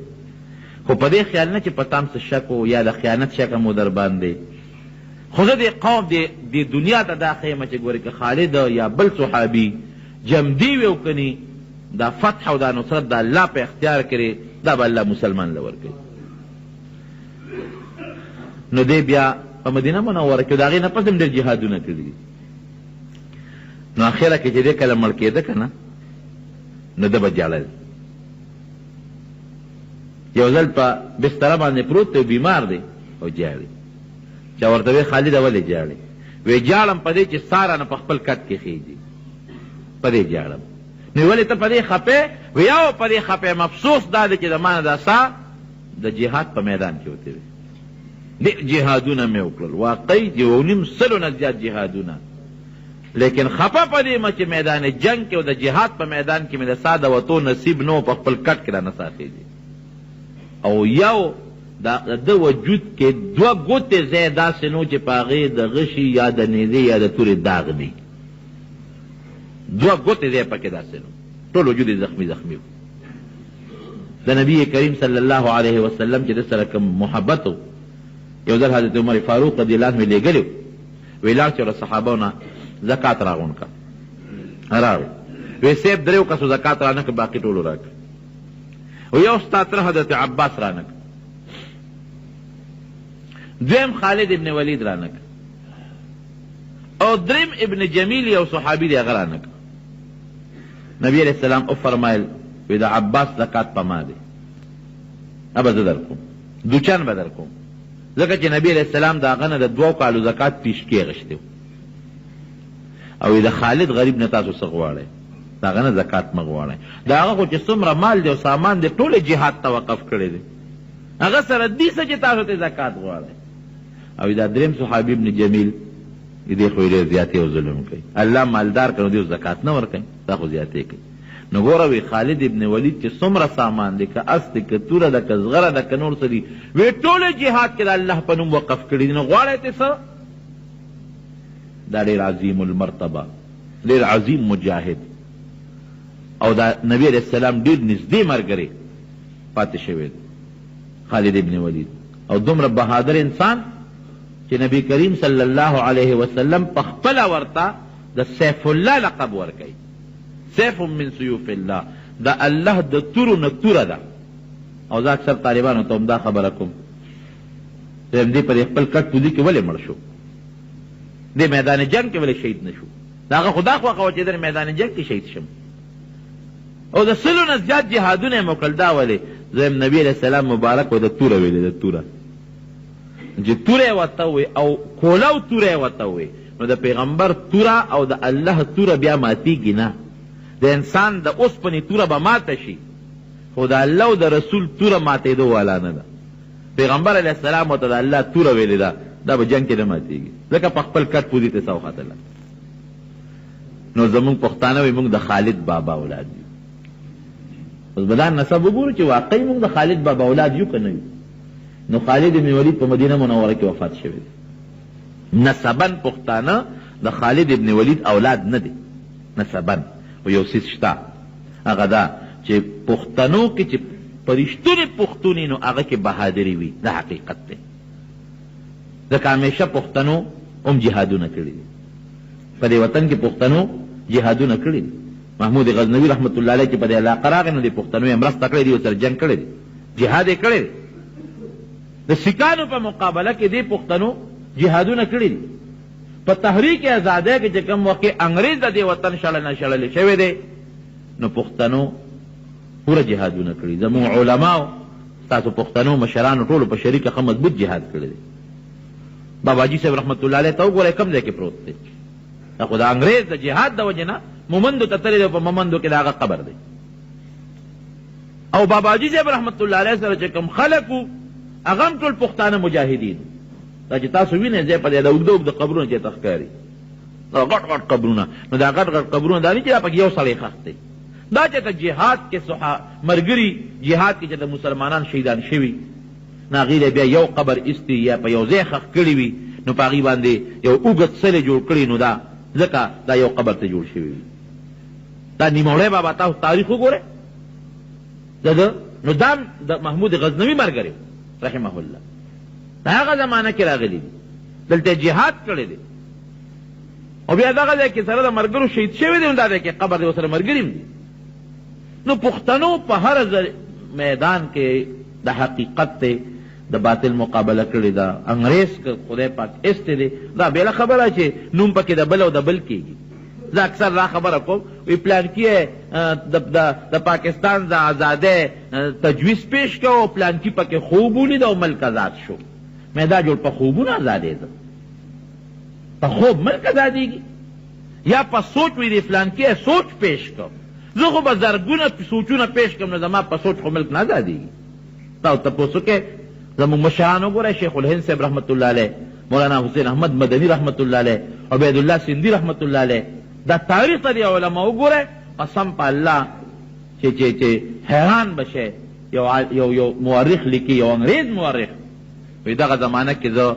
A: خو په دې خیال نه چې په تام څه شک و یا د خیانت شک مو در باندې، خو زه دې قوم دې دنیا ته دا ښیم چې ګورې که خالد یا بل صحابي جمدي وي او کني دا فتح او دا نصرت د الله په اختیار کړي، دا به الله مسلمان له ورکوي. نو دی بیا په مدینه منوره کې د هغې نه پس هم ډېر جهادونه کړي دي. نو اخره کې چې دی کله مړ کېده که نه نو ده به جاړل. یو ځل په بستره باندې پروت دی، بیمار دی او جاړي. چا ورته وی خالده ولې جاړې؟ وی جاړم په دې چې ساره نه په خپل کټ کې خېږي، په دې جاړم. نو ولې ته په دې خپې؟ وی یو په دې خپې مفسوس دا دی چې د ما نه دا سا د جهاد په میدان کې وتې وي. ډېر جهادونه مې وکړل، واقعي 2.5 نه زیات جهادونه، لیکن خپه په دې مه چې میدان جنگ کې او د جهاد په میدان کې مې د سا د وتو نصیب نه په خپل کټ کې را نه ساخېږي. او یو د وجود کې 2 ګوتې ځای داسې نو چې په هغې د غشي یا د نیزې یا د تورې داغ دی، 2 ګوتې ځای پکې داسې نو، ټول وجود یې زخمي زخمي و. د نبي کریم صلی الله علیه وسلم چې د سره کوم محبت و، یو ځل حضرت عمر فاروق رضی الله عنه لېږلی وی لاړ چې له صحابو نه زکات راغونډ کړه، راوړ وی صاحب 3 کسو زکات رانه کړه، باقي ټولو راکړه. و یو ستا تره حضرت عباس رانه کړه، دویم خالد ابن ولید رانه کړه، او دریم ابن جمیل یو صحابي دی هغه رانه کړه. نبی علیہ السلام او فرمایل وی د عباس زکات په ما دی، ابه زه درکوم، دوچان به درکوم، ځکه چې نبی علیہ السلام د هغه نه د 2 کالو زکات پیشکې اخیستی و. او د خالد غریب نه تاسو څه غواړئ؟ د هغه نه زکات مه غواړئ، د هغه خو چې څومره مال دی او سامان دی ټول جهاد ته وقف کړی دی، هغه سره دې څه چې تاسو ته زکات غواړئ. او دا دریم صحابي ابن جمیل دې خو ډېر زیاتې او ظلم کوي، الله مالدار کړو دې زکات نه ورکوي، دا خو زیاتې کوي. نو ګوره وی خالد ابن ولید چې څومره سامان دی، که اس دی، که توره ده، که زغره ده، که نور څه دي، وی ټول جهاد کې د الله په نوم وقف کړي دي. نو غواړئ ته څه؟ دا ډېر عظیم المرتبه، ډېر عظیم مجاهد، او دا نبی علیہ السلام ډېر نږدې ملګری پاتې شوی دی خالد ابن ولید، او دومره بهادر انسان چې نبی کریم صلی الله علیه وسلم په خپله ورته د سیف الله لقب ورکوي، سیف من سیوف الله، د الله د تورو نه توره ده. او زه اکثر طالبانو ته هم دا خبره کوم چې همدې پر خپل کټ پوزي کې ولې مړ شو، دې میدان جنگ کې ولې شهید نه شو؟ د هغه خدا خوښه وه چې د میدان جنگ کې شهید شم. او د 100 نه زیات جهادونه یې وکړل، دا ولې؟ زم نبی علیہ السلام مبارک و د توره ویلې، د توره چې توره یې ورته ووی او کولو توره یې ورته ووی، نو د پیغمبر توره او د الله توره بیا ماتېږي نه. د انسان د اوسپنې توره به ماته شي، خو د الله او د رسول توره ماتېدو والا نه ده. پیغمبر علیه السلام ورته د الله توره ویلې ده، دا به جنګ کې نه ماتېږي، ځکه په خپل کټ پوزي ته څه وختله. نو زمونږ پښتانه وایي موږ د خالد بابا اولاد یو. اوس به دا نسب وګورو چې واقعي موږ د خالد بابا اولاد یو که نه یو. نو خالد بن ولید په مدینه منوره کې وفات شوی دی. نسبن پښتانه د خالد ابن ولید اولاد نه دی نسبن. و یو څیز شته هغه دا چې پښتنو کې چې په رښتونې پښتونې نو هغه کې بهادري وي، دا حقیقت دی. ځکه همیشه پښتنو هم جهادونه کړي دي، په دې وطن کې پښتنو جهادونه کړي دي. محمود غزنوي رحمت الله علیه چې په دې علاقه راغی نو د پښتنو یې مرسته کړې دي، ورسره جنګ کړی دی، جهاد یې کړی دی. د سیکانو په مقابله کې دې پښتنو جهادونه کړي دي. په تحریک ازادۍ کې چې کوم وخت انګریز د دې وطن شړنه شړلې شوی دی، نو پښتنو پوره جهادونه کړي. زموږ علماو تاسو پښتنو مشرانو ټولو په شریکه ښه مضبوط جهاد کړی دی. باباجي صاحب رحمت الله علیه ته وګورئ کوم ځای کې پروت دی، دا خو د انګریز د جهاد د وجې نه مومندو ته تللی دی، په مومندو کې د هغه قبر دی. او باباجي صاحب رحمت الله علیه سره چې کوم خلک وو هغه هم ټول پښتانه مجاهدین. دا چې تاسو وینئ ځای په دې د اوږده اوږده قبرونه چې ته ښکاري، دا غټ غټ قبرونه، نو دا غټ غټ قبرونه دا نه چې دا پکې یو سړی ښخ دی، دا چې ته جهاد کې ملګري جهاد کې چې د مسلمانان شهیدان شوي نو هغې بیا یو قبر ایستي یا په یو ځای ښخ کړي وي، نو په هغې باندې یو اوږد څلی جوړ کړي، نو دا ځکه دا یو قبر ته جوړ شوي وي. دا نیموړی بابا تاسو تاریخ وګورئ، نو دا د محمود غزنوي ملګری رحمه الله دا هغه زمانه کې راغلی دي، دلته جهاد کړی دی. او بیا دغه ځای کې سره د ملګرو شهید شوي دي، نو دا ځای کې قبر دی ورسره ملګري هم دي. نو پښتنو په هر میدان کې د حقیقت ته د باطل مقابله کړې ده. انګریز که خدای پاک ایستی دی، دا بېله خبره چې نوم پکې د بل او د بل کېږي. زه اکثر دا خبره کوم، وی پلانکي د پاکستان د ازادۍ تجویز پیش کو، او پلانکي پکې خوب ولید او ملک آزاد شو. مې دا جوړ په خوبونه ازادېده، په خوب ملک ازادېږي یا په سوچ وي د فلان کې سوچ پیش کړم زه خو به زرګونه سوچونه پیش کړم نو زما په سوچ خو ملک نه ازادېږي تا تپوس وکړئ زموږ مشران وګورئ شیخ الهند صاحب رحمت الله علیه مولانا حسین احمد مدنی رحمت الله علیه عبید الله سندی رحمت الله علیه دا تاریخ ته د علما وګورئ قسم په الله چې حیران بشئ یو مورخ لیکي یو انګریز مورخ وی دغه زمانه کې زه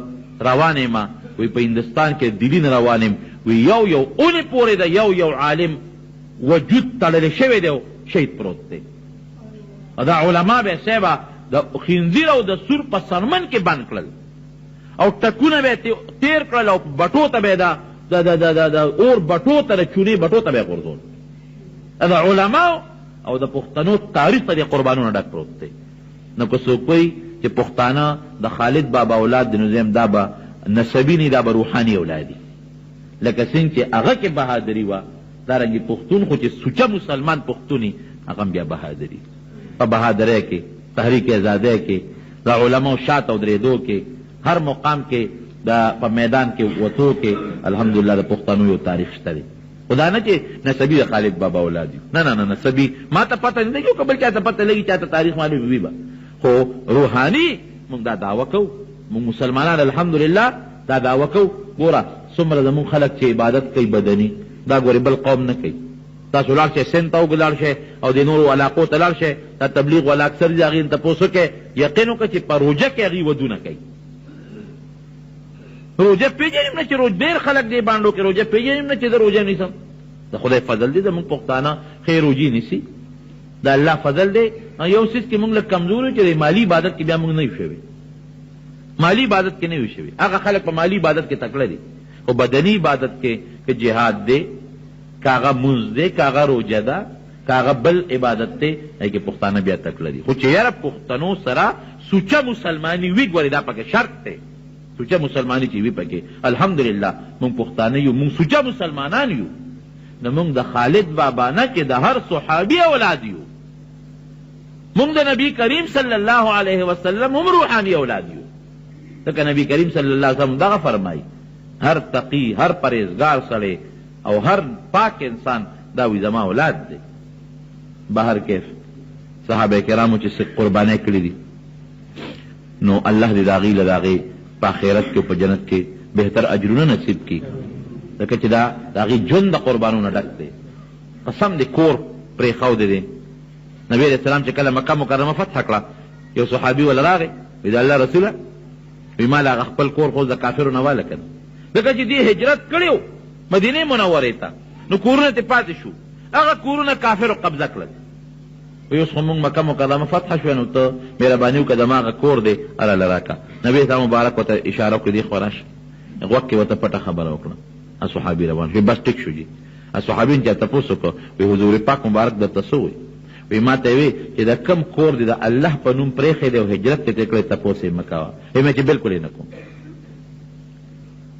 A: روان یم وی په هندوستان کې دلی نه روان یم وی یو اونې پورې د یو عالم وجود تړلی شوی دی شهید پروت دی دا علما به صاحبه د خنزیر او د سور په سرمن کې بند کړل او ټکونه به تیر کړل او بټو ته به د اور بټو ته د چونې بټو ته به یې غورځول د علماو او د پښتنو تاریخ ته د قربانونو ډک پروت دی نو که څوک وایي چې پښتانه د خالد بابا اولاد د نظام دا به نسبي نه دا به روحاني اولادي لکه څنګه چې هغه کې بهادري وه دارنګې پښتون خو چې سوچه مسلمان پښتوني هغه هم بیا بهادري په بهادرۍ کې تحریک ازادۍ کې د علماو شاته او درېدو کې هر مقام کې په میدان کې وتو کې الحمدلله د پښتنو یو تاریخ شته دی خدا نه چې نسبي د خالد بابا اولاد یو نه نسبي ما ته پته نه لګي که بل چاته پته لګي چاته تاریخ معلوم وي به خو روحاني موږ دا دعوه کوو موږ مسلمانان الحمدلله دا دعوه کوو ګوره څومره زموږ خلک چې عبادت کوي بدني دا ګورې بل قوم نه کوي تاسو لاړ شئ سند ته ولاړ شئ او د نورو علاقو ته لاړ شئ دا تبلیغ والا اکثر دي هغې نه تپوس وکړئ یقین وکړه چې په روژه کې هغې ودونه کوي روژه پېژنیم نه چې ډېر خلک دې بانډو کې روژه پېژنیم نه چې زه روژه نیسم د خدای فضل دی زموږ پښتانه ښې روژې نیسي د الله فضل دی یو څیز کې موږ لږ کمزور یو چې د مالي عبادت کې بیا موږ نه یو شوي مالي عبادت کې نه یو شوي هغه خلک په مالي عبادت کې تکړه دي خو بدني عبادت کې که جهاد دی که هغه مونځ دی که هغه روژه ده که هغه بل عبادت دی هغې کې پښتانه بیا تکړه دي خو چې یاره پښتنو سره سوچه مسلماني وي ګورې دا پکې شرط دی سوچه مسلمانی چې وي پکې الحمدلله مونږ پښتانه یو مونږ سوچه مسلمانان یو نو مونږ د خالد بابا نه چې د هر صحابي اولاد یو مونږ د نبی کریم صلی الله علیه وسلم هم روحاني اولاد یو ځکه نبی کریم صلی الله علیه وسلم دغه فرمایي هر تقی هر پرهیزګار سړی او هر پاک انسان دا وي زما اولاد دی بهر کیف صحابه کرامو چې قربانۍ کړي دي نو الله دې د هغې له د هغې په آخرت کې او په جنت کې بهتر اجرونه نصیب کړي ځکه چې دا د هغې ژوند د قربانونو ډک دی قسم دې کور پرېښودی دی نبي علیه السلام چې کله مکه مکرمه فتح کړه یو صحابي وله راغی وی د الله رسوله وی ما له هغه خپل کور خو د کافرو نه واله که نه ځکه چې دې هجرت کړی و مدینې منورې ته نو کورونه ترې پاتې شو هغه کورونه کافرو قبضه کړل اوس خو موږ مکه مکرمه فتح شوه نو ته مهرباني وکړه زما هغه کور دی هله راکړه نبي اسلام مبارک ورته اشاره وکړه دې خوا راشه غوږ کې ورته پټه خبره وکړه صحابي روان شو بس ټیک شو جي صحابي چې تپوس وکړه وی حضور پاک مبارک درته څه وایي وی ما ته وی چې د کم کور دی د الله په نوم پرېښی دی او هجرت ته ترې کړی تپوس یې مه کوه وی چې بلکل یې نه کوم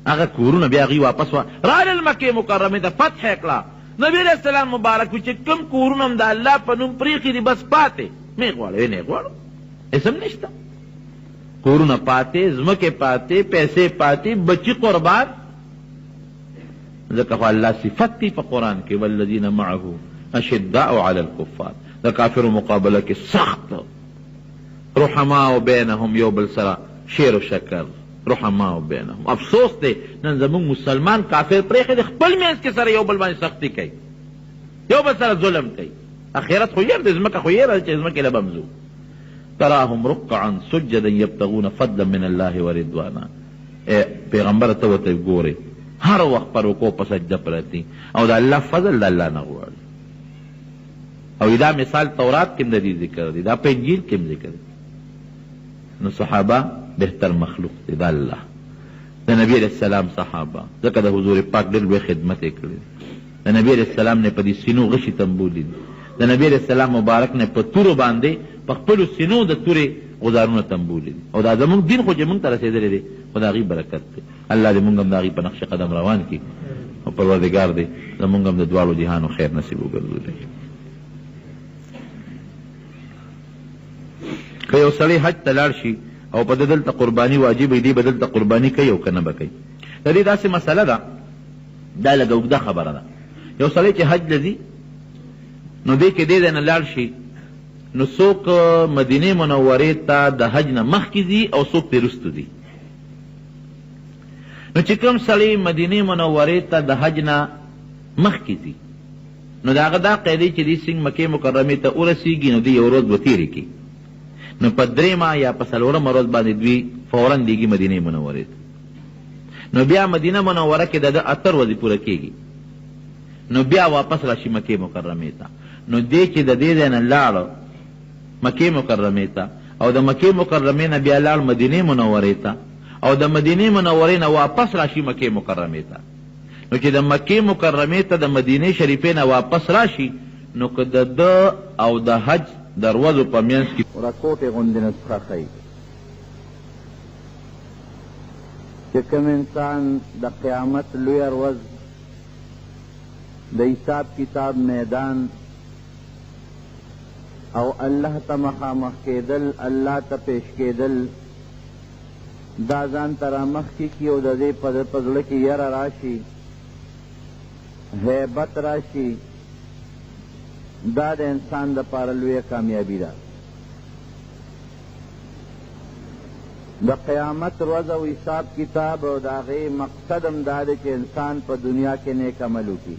A: هغه کورونه بیا هغوی واپس رالل مکې مکرمې ته فتح یې کړه نبی علیه السلام مبارک وي چې کوم کورونه هم د الله په نوم پرېښي دي بس پاتې مې غواړو نه یې غواړو اسم نشته کورونه پاتې ځمکې پاتې پیسې پاتې بچي قربان ځکه خو الله صفت دی په قرآن کې والذین معه اشداء علی الکفار د کافرو مقابله کې سخت رحماء بینهم یو بل سره شعر و شکر رحماء بینهم افسوس دی نن زموږ مسلمان کافر پرېښی دی خپل منځ کې سره یو بل باندې سختي کوي یو بل سره ظلم کوي اخرت خو یېر دی ځمکه خو یېره چې ځمکې له بمزو تراهم رکعا سجدا یبتغون فضلا من الله ورضوانا پیغمبر ته ورته ګورې هر وخت پر رکوع په سجده پرتي او د الله فضل د الله نه غواړي او دا مثال تورات کې د دې ذکر دی دا په انجیل کې ذکر دی نو صحابه بهتر مخلوق دی د الله د نبی علیه السلام صحابه ځکه د حضور پاک ډېر لوی خدمت یې کړی د نبی علیه السلام نه په دې سینو غشي تنبولي دي د نبی علیه السلام مبارک نه په تورو باندې په خپلو سینو د تورې غزارونه تنبولي دي او دا زموږ دین خو چې موږ ته رسېدلی دی خو د هغې برکت دی الله دې موږ هم د هغې په نقش قدم روان کړي او پروردګار دې زموږ هم د دواړو جهانو خیر نصیب وګرځولی که یو سړی حج ته لاړ شي او په ده دلته قرباني واجب وي دی به دلته قرباني کوي او که نه به کوي د دې داسې مسله ده، دا لږه اوږده خبره ده. یو سړی چې حج له ځي نو دې کې دې ځای نه لاړ شي، نو څوک مدینې منورې ته د حج نه مخکې ځي او څوک ترې وروسته ځي. نو چې کوم سړی مدینې منورې ته د حج نه مخکې ځي نو د هغه دا قاعدې چې دې څنګه مکې مکرمې ته ورسېږي نو دې یو ورځ به تېرې کړي، نو په درېیمه یا په څلورمه ورځ باندې دوی فورا دیږي مدینې منورې ته. نو بیا مدینه منوره کې د ده 8 ورځې پوره کېږي، نو بیا واپس راشي مکې مکرمې ته. نو دې چې د دې ځای نه لاړ مکې مکرمې ته او د مکې مکرمې نه بیا لاړ مدینې منورې ته او د مدینې منورې نه واپس راشي مکې مکرمې ته، نو چې د مکې مکرمې ته د مدینې شریفې نه واپس راشي نو که د ده او د حج دروازو په منځ کې
B: راکوټې غوندې نسخه ښیي چې کوم انسان د قیامت لویه ورځ د حساب کتاب میدان او الله ته مخامخ کېدل، الله ته پیش کېدل، دا ځان ته رامخکې کي او د دې په زړه کې یره راشي، هیبت راشي، دا د انسان دپاره لویه کامیابي ده. د قیامت ورځ او حساب کتاب او د هغې مقصد هم دا دی چې انسان په دنیا کې نیک عمل وکړي،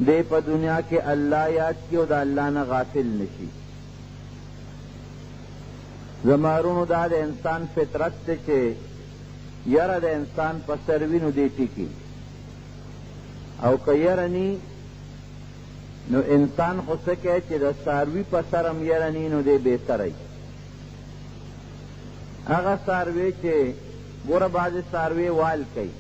B: دی په دنیا کې الله یاد کړي او د الله نه غافل نشي. زمارونو دا د انسان فطرت دی چې یره د انسان په سر وي نو دی ټیکي، او که یره نی نو انسان خو څه کوي چې د څاروي په سر هم یره نی نو دی بې سری. هغه څاروی چې ګوره بعضې څاروی وال کوي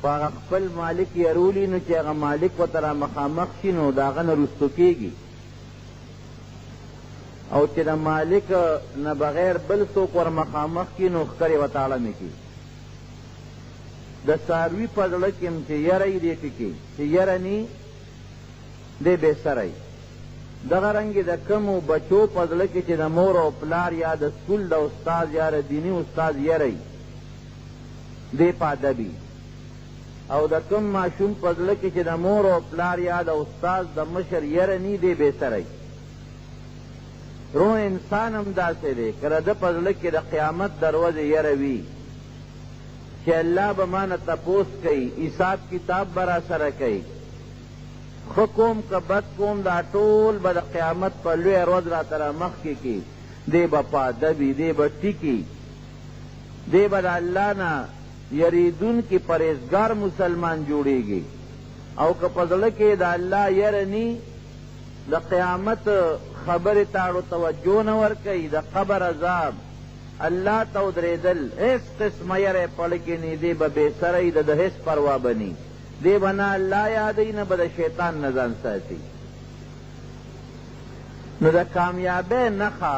B: په هغه خپل مالک یرولی نو چې هغه مالک ورته را مخامخ شي نو د هغه نه رستو کېږي، او چې د مالک نه بغیر بل څوک ور مخامخ کي نو ښکرې ورته اړمې کي. د څاروي په زړه کې هم چې یره یې دې ټکي چې یره نی دی بې سری. دغه رنګې د کمو بچو په زړه کې چې د مور او پلار یا د سکول د استاد یا د دیني استاد یری دی په ادبي، او د کم ماشوم په زړه کې چې د مور او پلار یا د استاد د مشر یره نی دی بې سری. روح انسان هم داسې دی، که د ده په زړه کې د قیامت د ورځې یره وي چې الله به ما نه تپوس کوي، حساب کتاب به را سره کوي، ښه کوم که بد کوم دا ټول به د قیامت په لویه ورځ راته را مخکې کي، دی به په ادب وي، دی به ټیکي، دی به د الله نه یریدونکي پرهیزګار مسلمان جوړیږي. او که په زړه کې د الله یره نی د قیامت خبرې تاړو توجه نه ورکوي، د قبر عذاب، الله ته ودرېدل، هېڅ قسمه یره یې پړه کې نی، دی به بې سری، د هېڅ پروا به نی، دی به نه الله یادوي نه به د شیطان نه ځان ساتي. نو د کامیابۍ نښه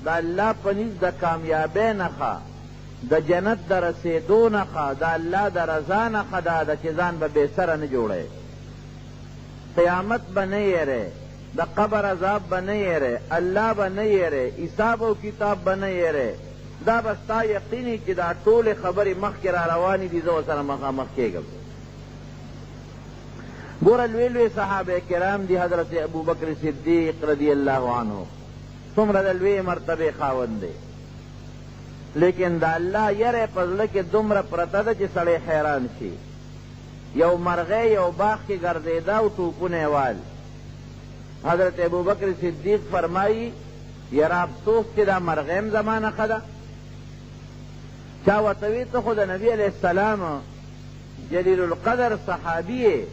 B: د الله په نزد د کامیابۍ نښه، د جنت د رسېدو نښه، د الله د رضا نښه دا ده چې ځان به بې سره نه جوړی، قیامت به نه یېری، د قبر عذاب به نه یېری، الله به نه یېری، حساب او کتاب به نه یېری. دا به ستا یقیني چې دا ټولې خبرې مخکې را روانې دي، زه ورسره مخامخ کېږم. ګوره لوی لوی صحابه کرام دي، حضرت ابوبکر صدیق رضی الله عنه څومره د لوی مرتبې خاوند دی، لیکن د الله یره په زړه کې دومره پرته ده چې سړی حیران شي. یو مرغۍ یو باغ کې ګرځېده او ټوپونه یې وال. حضرت ابوبکر صدیق فرمایي یاره افسوس چې دا مرغۍ زما نښه ده. چا ورته وی ته خو د نبي علیه السلام جلیل القدر صحابي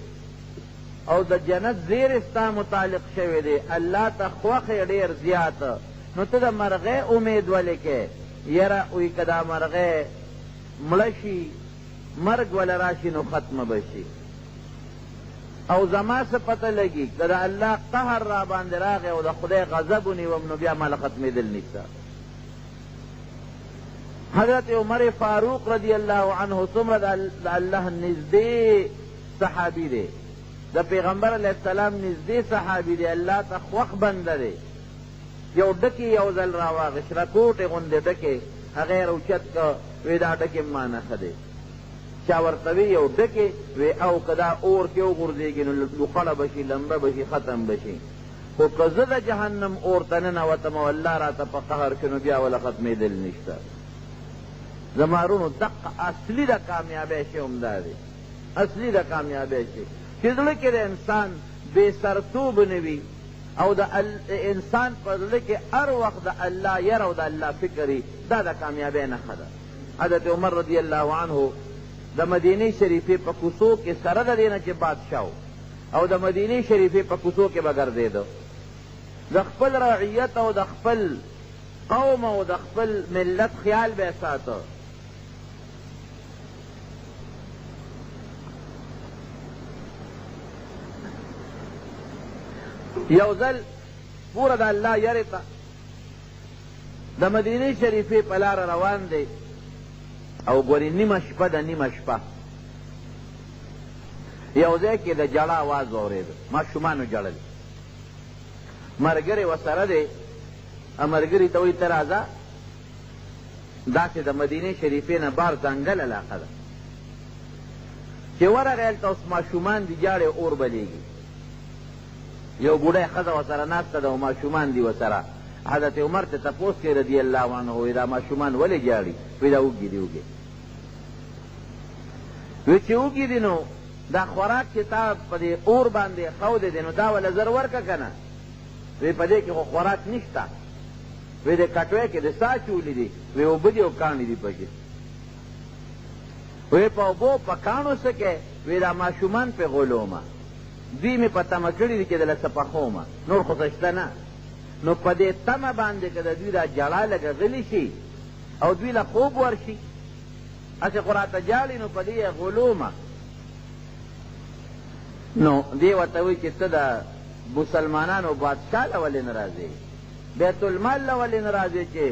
B: او د جنت زیر ستا متعلق شوی دی، الله ته خوښ یې ډېر زیات، نو ته د مرغۍ امید ولې کې؟ یره وی که دا مرغۍ مړه شي مرګ وله راشي نو ختمه به شي، او زما څه پته لګي که د الله قهر را باندې راغی او د خدای غضب ونیوم نو بیا ماله ختمېدل نشته. حضرت عمر فاروق رضی الله عنه څومره د الله نږدې صحابي دی، د پیغمبر علیه السلام نږدې صحابي دی، الله ته خوښ بنده دی. یو ډکې یو ځل را واغېست، رکوټې غوندې ډکې، هغه یې روچت که وی دا ډکې ما نه ښه دی چا ورته وي یو ډکې وی او که دا اور کې وغورځېږي نو لوخړه به شي لمبه به شي ختم به شي خو که زه د جهنم اور ته ننوتم او الله راته په قهر کړي نو بیا وله ختمېدل نشته زما وروڼو دقه اصلي د کامیابۍ شی همدا دی اصلي د کامیابۍ شی چې زړه کې د انسان بې سرتوب نه وي او د انسان په زړه کې هر وخت د الله یره او د الله فکر وي دا د کامیابۍ نښه ده حضرت عمر رضی الله عنه د مدینې شریفې په کوڅو کې سره د دې نه چې بادشاه او د مدینې شریفې په کوڅو کې به ګرځېده د خپل رعیت او د خپل قوم او د خپل ملت خیال به ساته یو ځل پوره د الله یرې ته د مدینې شریفې په لاره روان دی او ګورې نیمه شپه ده نیمه شپه یو ځای کې د جړه آواز واورېده ماشومانو ژړل ملګری ورسره دی ملګري ته وایي ته راځه داسې د مدینې شریفې نه بار ځنګل علاقه ده چې ورغی هلته اوس ماشومان دي جاړې اور بلیږي یو بوډۍ ښځه ورسره ناسته ده او ماشومان دي ورسره حضرت عمر ته تپوس کوي رضی الله عنه وایي دا ماشومان ولې جاړي وایي دا وږي دي وږي وایي چې وږي دي نو دا خوراک چې تا په دې اور باندې ښودی دی نو دا وله زر ورکه که نه وایي په دې کې خو خوراک نشته وایي د کټوۍ کې د سا چولي دي وایي اوبه دي او کاڼي دي پکې وایي په اوبو په کاڼو څه کوې وایي دا ماشومان پې غولومه دوی مې په تمه کړي دي چې دله څه پخومه نور خو څه شته نه نو په دې تمه باندې که د دوی دا جړه لږه غلي شي او دوی له خوب ورشي هسې خو راته جاړي نو په دې یې غلومه نو دې ورته وایي چې ته د مسلمانانو بادشاه له ولې نه راځې بیت المال له ولې نه راځې چې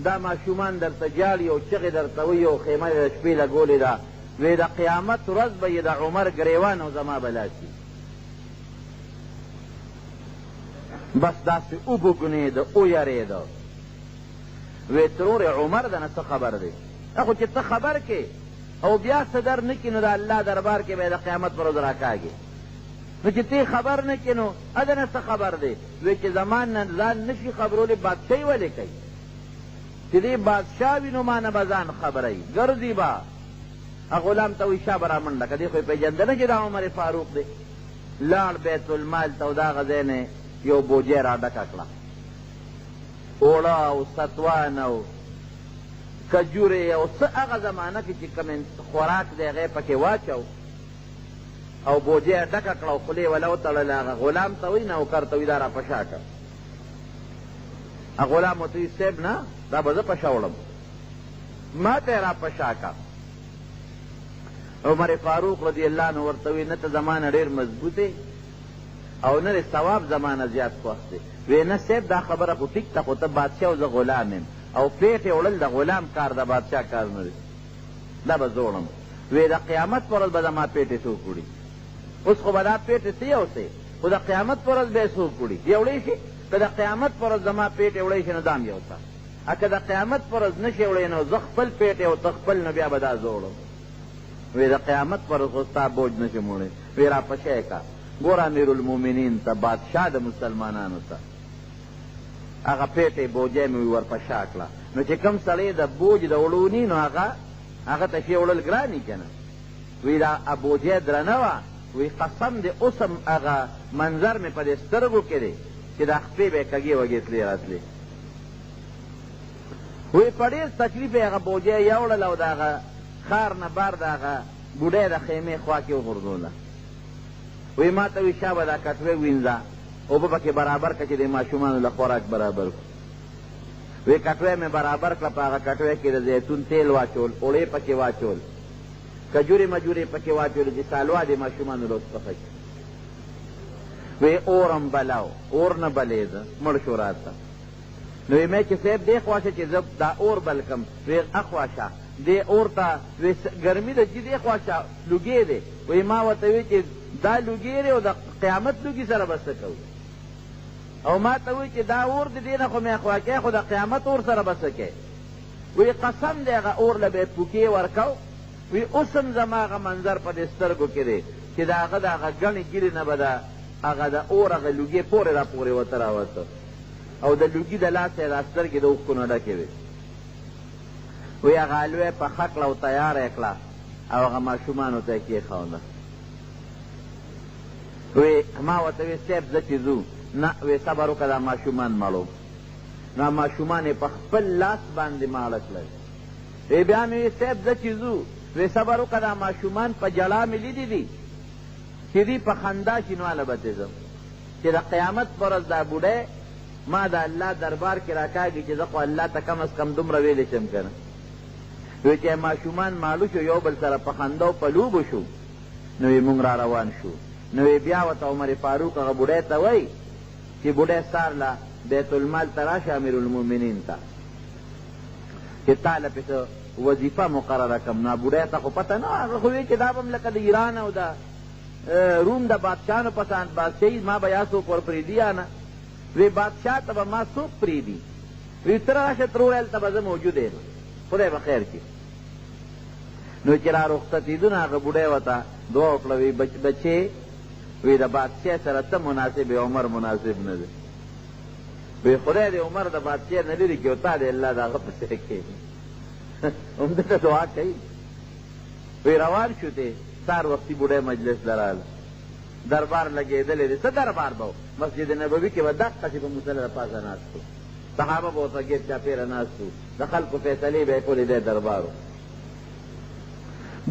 B: دا ماشومان درته جاړي او چغې درته وایي او خیمه د شپې لګولې ده وایي د قیامت ورځ به یې د عمر ګریوان او زما بلاسي بس داسې وبوګنېده ویرېده وی ترور عمر ده نه څه خبر دی خو چې ته خبر کې او بیا څه در نه کړي نو د الله دربار کې به یې د قیامت پر ورځ راکاږي نو چې ته خبر نه کړې نو اده نه څه خبر دی وی چې زمان نه ځان نشي خبرولی بادشاهي ولې کوي چې دې بادشاه وي نو ما نه به ځان خبروي ګرځي به غلام ته وایي شا به را منډه که دې خو یې پېژنده نه چې دا عمر فاروق دی لاړ بیت المال ته او د هغه ځای نه یو بوجۍ را ډکه کړه اوړه او ستوان او کجورې او څه هغه زمانه کې چې کوم خوراک دی هغه یې پکې واچو او بوجۍ یې ډکه کړه او خولې وله وتړله هغه غلام ته وایي نوکر ته وایي دا را پشا کړه غلام ورته وایي صاحب نه دا به زه پشا وړم ما ته یې را پشا کړه عمر فاروق رضی الله عنه ورته وایي نه ته زما نه ډېر مضبوط او نه ثواب زمانه زیات خوښ دی وی نه صاحب دا خبره خو ټیک ته خو ته بادشاه او زه غلام یم او پیټې وړل د غلام کار د بادشاه کار نه دی دا به زه وړم وی د قیامت پر ورځ به زما پیټې څوک وړي اوس خو به دا پیټې څه یو څه خو د قیامت پر ورځ به یې څوک وړي یوړی شي که د قیامت پر ورځ زما پیټې وړی شي نو دا هم یو څه که د قیامت پر ورځ نه شي وړی نو زه خپل پیټې او ته خپل نو بیا به دا زه وړم وی د قیامت پر ورځ خو ستا بوج نه شم وړی وی را پشی که ګور امیر المؤمنین ته بادشاه د مسلمانانو ته هغه پیټې بوجۍ مې ورپشا کړه نو چې کوم سړی د بوج د وړوني نو هغه ته شی وړل ګراني که نه وی دا بوجۍ درنه وه وی قسم دې اوس هم هغه منظر مې په دې سترګو کې دی چې دا خپې به یې کږې وږې تلې راتلې وی په ډېر تکلیف یې هغه بوجۍ یوړله او د هغه ښار نه بار د هغه بوډۍ د خیمې خوا کې وغورځوله وی ما ته وی شا به دا کټوۍ وینځه اوبه پکې برابر کړه چې د ماشومانو له خوراک برابر کړو وی کټوۍ مې برابر کړه په هغه کټوۍ کې د زیتون تیل واچول اوړې پکې واچول کجورې مجورې پکې واچول چې سالوا د ماشومانو لوس پخه کړي وی اور هم بلاو اور نه بلېده مړ شو راته نو وی مې چې صاحب دې خوا شه چې زه دا اور بل کړم وی اخوا شه دې اور ته وی ګرمي ده چې دې خوا شه لوګې دی وی ما ورته وی چې دا لوګې دی او د قیامت لوګي سره به څه کوو او ما ته وایي چې دا اور د دې نه خو مې خوا کوې خو د قیامت اور سره به څه کوې وی قسم دی هغه اور له به یې پوکې ورکو وی اوس هم زما هغه منظر په دې سترګو کې دی چې د هغه د هغه ګڼې ګیرې نه به د هغه د اور هغه لوګې پورې را پورې ورته راوته او د لوګي د لاسه یې دا سترګې د اوښکو نه ډکې وې وی هغه حلوه په ښه کړه او تیاره یې کړه او هغه ماشومانو ته یې کېښوده وی ما ورته وی صاحب زه چې ځو نه وی صبر وکړه دا ماشومان مړو نو ماشومان یې په خپل لاس باندې ماړه کړل وی بیا مې وی صاحب زه چې ځو وی صبر وکړه دا ماشومان په جلا مې لیدي دي چې دوی په خندا شي نو هله به ترې ځم چې د قیامت په ورځ دا بوډی ما د الله دربار کې راکاږي چې زه خو الله ته کم از کم دومره ویلی شم که نه وی چې ماشومان مالو شو یو بل سره په خندو په لوبو شو نو یې مونږ را روان شو نو یې بیا ورته عمر فاروق هغه بوډی ته وایي چې بوډی سار له بیت المال ته راشه امیرالمؤمنین ته چې تا له پسې وظیفه مقرره کړم نو بوډی ته خو پته نه هغه خو وی چې دا به هم لکه د ایران او د روم د بادشاهانو پسند بادشاهي ما به یا څوک ورپرېږدي یا نه وی بادشاہ ته به ما څوک پرېږدي وی ته راشه ترور هلته به زه موجود یم خدای به خیر کړي نو چې را رخصتېدو نو هغه بوډی ورته دعا وکړه وی بچې وی د بادشاه سره ته مناسب عمر مناسب نه دی وی خدای دې عمر د بادشاه نه لرې کړي او تا دې الله د هغه پسې کښېني همدې ته دعا کوي وی روان شو دی سار وختي بوډی مجلس لراله دربار لګېدلی دی څه دربار به مسجد نبوي کې به دقسې په مصلی د پاسه ناست و صحابه به ورته ګیر چاپېره ناست و د خلکو فیصلې به یې کولې دی دربار و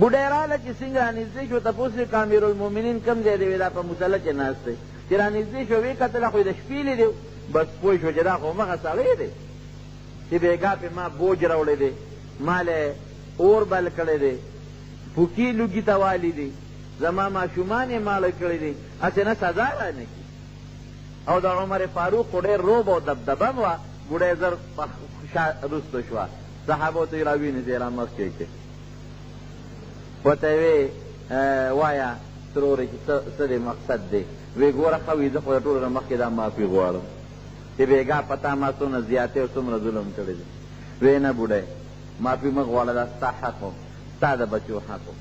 B: بوډی راله چې څنګه رانږدې شو تپوس یې که امیرالمؤمنین کوم ځای دی وی دا په مصله کې ناست دی چې رانږدې شو ویې کتله خو یې د شپې لیدی بس پوه شو چې دا خو همغه سړی دی چې بېګا پې ما بوج راوړی دی ما له اور بل کړی دی پوکي لوګي ته والی دی زما ماشومان یې ماړه کړي دي هسې نه سزا رانه کړي او د عمر فاروق خو ډېر روب او دبدبه م وه بوډی زر رسته شوه صحابو ته یې راوینېسې را مخکې کړې ورته یې وې وایه ترورې چې څه دی مقصد دی وی ګوره ښه وي زه خو د ټولو نه مخکې دا معافي غواړم چې بېګا په تا ما څومره زیاتې او څومره ظلم کړی دی وی نه بوډی معافي مه غواړه دا ستا حق و ستا د بچو حق و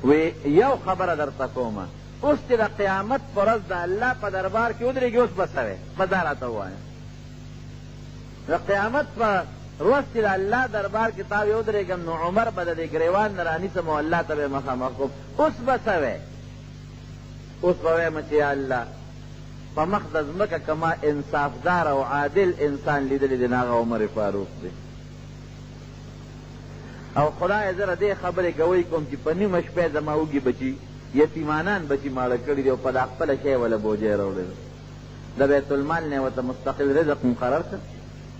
B: وی یو خبره درته کومه اوس چې د قیامت په ورځ د الله په دربار کې ودرېږي اوس به څه وی بس دا راته ووایه د قیامت په ورځ چې د الله دربار کې تا وی ودرېږم نو عمر به د دې ګریوان نه رانیسم او الله ته به یې مخامخ کوم اوس به څه وی اوس به وایم چې یا الله په مخ د ځمکه که ما انصافدار او عادل انسان لیدلی دی نو هغه عمر فاروق دی او خدای زه دې خبرې ګوی کوم چې په نیمه شپې زما وږي بچي یتیمانان بچي ماړه کړي دي او په دا خپله شی وله بوجۍ راوړی دی د بیت المال نه ورته مستقل رزق مقرر کړ